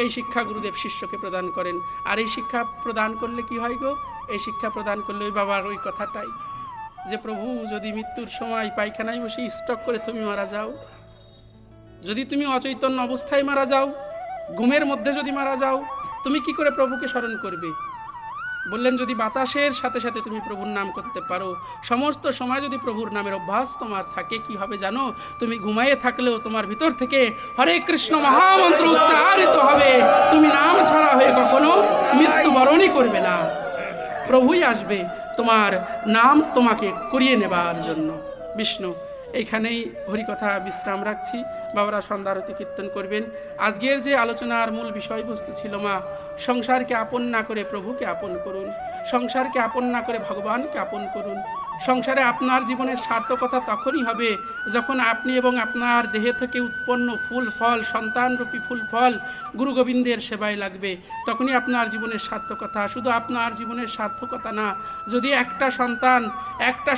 এই শিক্ষা গুরুদেব শিষ্যকে প্রদান করেন। আর এই শিক্ষা প্রদান করলে কি হয় গো? এই শিক্ষা প্রদান করলে ওই বাবার ওই কথাটাই, যে প্রভু যদি মৃত্যুর সময় পায়খানায় বসে স্টক করে তুমি মারা যাও, যদি তুমি অচৈতন্য অবস্থায় মারা যাও, ঘুমের মধ্যে যদি মারা যাও, তুমি কি করে প্রভুকে স্মরণ করবে? বললেন যদি বাতাসের সাথে সাথে তুমি প্রভুর নাম করতে পারো, সমস্ত সময় যদি প্রভুর নামের অভ্যাস তোমার থাকে, কি হবে জানো? তুমি ঘুমাইয়ে থাকলেও তোমার ভিতর থেকে হরে কৃষ্ণ মহামন্ত্র উচ্চারিত হবে। তুমি নাম ছাড়া হয়ে কখনো মৃত্যুবরণই করবে না। প্রভুই আসবে তোমার নাম তোমাকে করিয়ে নেবার জন্য। বিষ্ণু এইখানেই হরিকথা বিশ্রাম রাখছি। বাবারা সন্ধ্যা আরতি কীর্তন করবেন। আজকের যে আলোচনার মূল বিষয়বস্তু ছিল মা, সংসারকে আপন না করে প্রভুকে আপন করুন, সংসারকে আপন না করে ভগবানকে আপন করুন। সংসারে আপনার জীবনের সার্থকতা তখনই হবে যখন আপনি এবং আপনার দেহ থেকে উৎপন্ন ফুল ফল, সন্তানরূপী ফুল ফল গুরু গোবিন্দের সেবায় লাগবে। তখনই আপনার জীবনের সার্থকতা। শুধু আপনার জীবনের সার্থকতা না, যদি একটা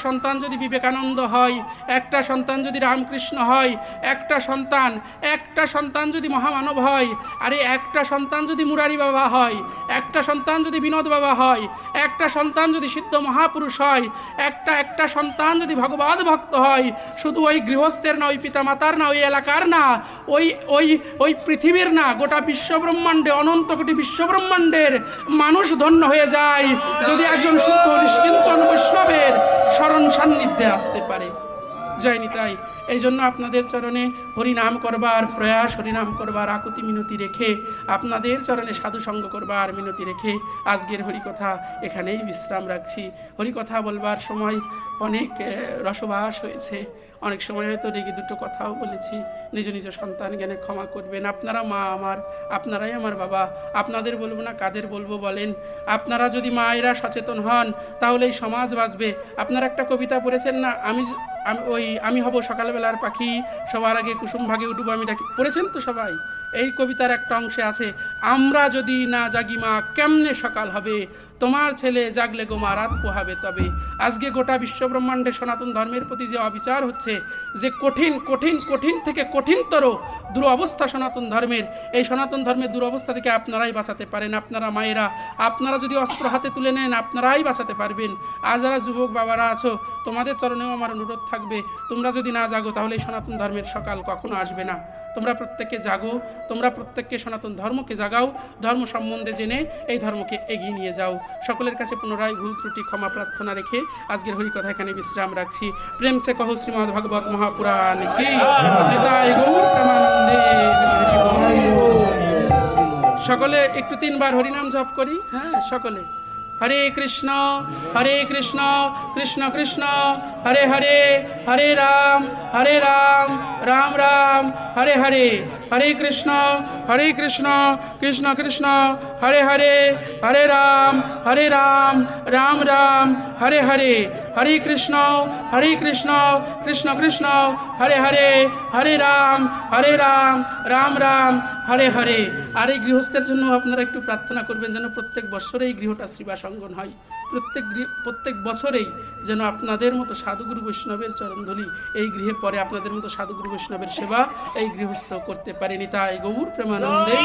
সন্তান যদি বিবেকানন্দ হয়, একটা সন্তান যদি রামকৃষ্ণ হয়, একটা সন্তান যদি মহামানব হয়, আরে একটা সন্তান যদি মুরারি বাবা হয়, একটা সন্তান যদি বিনোদ বাবা হয়, একটা সন্তান যদি সিদ্ধ মহাপুরুষ হয়, একটা সন্তান যদি ভগবদ ভক্ত হয়, শুধু ওই গৃহস্থের না, ওই পিতামাতার না, ওই এলাকার না, ওই পৃথিবীর না, গোটা বিশ্বব্রহ্মাণ্ডে, অনন্ত কোটি বিশ্বব্রহ্মাণ্ডের মানুষ ধন্য হয়ে যায় যদি একজন শুদ্ধ নিষ্কিঞ্চন বৈষ্ণবের শরণ সান্নিধ্যে আসতে পারে। জয় নিতাই। এই জন্য আপনাদের চরণে হরিনাম করবার প্রয়াস, হরিনাম করবার আকুতি মিনতি রেখে, আপনাদের চরণে সাধু সঙ্গ করবার মিনতি রেখে আজকের হরিকথা এখানেই বিশ্রাম রাখছি। হরিকথা বলবার সময় অনেক রসবাস হয়েছে, অনেক সময় হয়তো রেগে দুটো কথাও বলেছি। নিজ নিজ সন্তান জ্ঞানে ক্ষমা করবেন। আপনারা মা আমার, আপনারাই আমার বাবা, আপনাদের বলবো না কাদের বলবো বলেন? আপনারা যদি মায়েরা সচেতন হন তাহলে এই সমাজ বাঁচবে। আপনারা একটা কবিতা পড়েছেন না, আমি হব সকালবেলার পাখি, সবার আগে কুসুম ভাগে উঠবো আমি ডাকি, পড়েছেন তো সবাই? এই কবিতার একটা অংশে আছে, আমরা যদি না জাগি মা কেমনে সকাল হবে, তোমার ছেলে জাগলে গো মা রাত পোহাবে তবে। আজকে গোটা বিশ্বব্রহ্মাণ্ডে সনাতন ধর্মের প্রতি যে অবিচার হচ্ছে, যে কঠিন থেকে কঠিনতর দুরবস্থা সনাতন ধর্মের, এই সনাতন ধর্মের দুরবস্থা থেকে আপনারাই বাঁচাতে পারেন। আপনারা মায়েরা, আপনারা যদি অস্ত্র হাতে তুলে নেন আপনারাই বাঁচাতে পারবেন। আজ যারা যুবক বাবারা আছো, তোমাদের চরণেও আমার অনুরোধ থাকবে, তোমরা যদি না জাগো তাহলে এই সনাতন ধর্মের সকাল কখনো আসবে না। তোমরা প্রত্যেককে জাগো, তোমরা প্রত্যেককে সনাতন ধর্মকে জাগাও, ধর্ম সম্বন্ধে জেনে এই ধর্মকে এগিয়ে নিয়ে যাও। সকলের কাছে পুনরায় ভুল ত্রুটি ক্ষমা প্রার্থনা রেখে আজকের হরিকথা এখানে বিশ্রাম রাখছি। প্রেম সে কহ শ্রীমদ্ ভাগবত মহাপুরাণ কি, নিতাই গৌর প্রেমানন্দে। সকলে একটু 3 বার হরিনাম জপ করি। হ্যাঁ, সকলে হরে কৃষ্ণ কৃষ্ণ কৃষ্ণ হরে হরে, হরে রাম রাম রাম হরে হরে, হরে কৃষ্ণ কৃষ্ণ কৃষ্ণ হরে হরে, হরে রাম রাম রাম হরে হরে, হরে কৃষ্ণ কৃষ্ণ কৃষ্ণ হরে হরে, হরে রাম রাম রাম হরে হরে। আর এই গৃহস্থের জন্য আপনারা একটু প্রার্থনা করবেন যেন প্রত্যেক বছরে এই গৃহটা শ্রীবাসঙ্গন হয়। প্রত্যেক বছরেই যেন আপনাদের মতো সাধুগুরু বৈষ্ণবের চরণধূলি এই গৃহে পরে, আপনাদের মতো সাধুগুরু বৈষ্ণবের সেবা এই গৃহস্থ করতে পারে। নিতাই গৌর প্রেমানন্দে।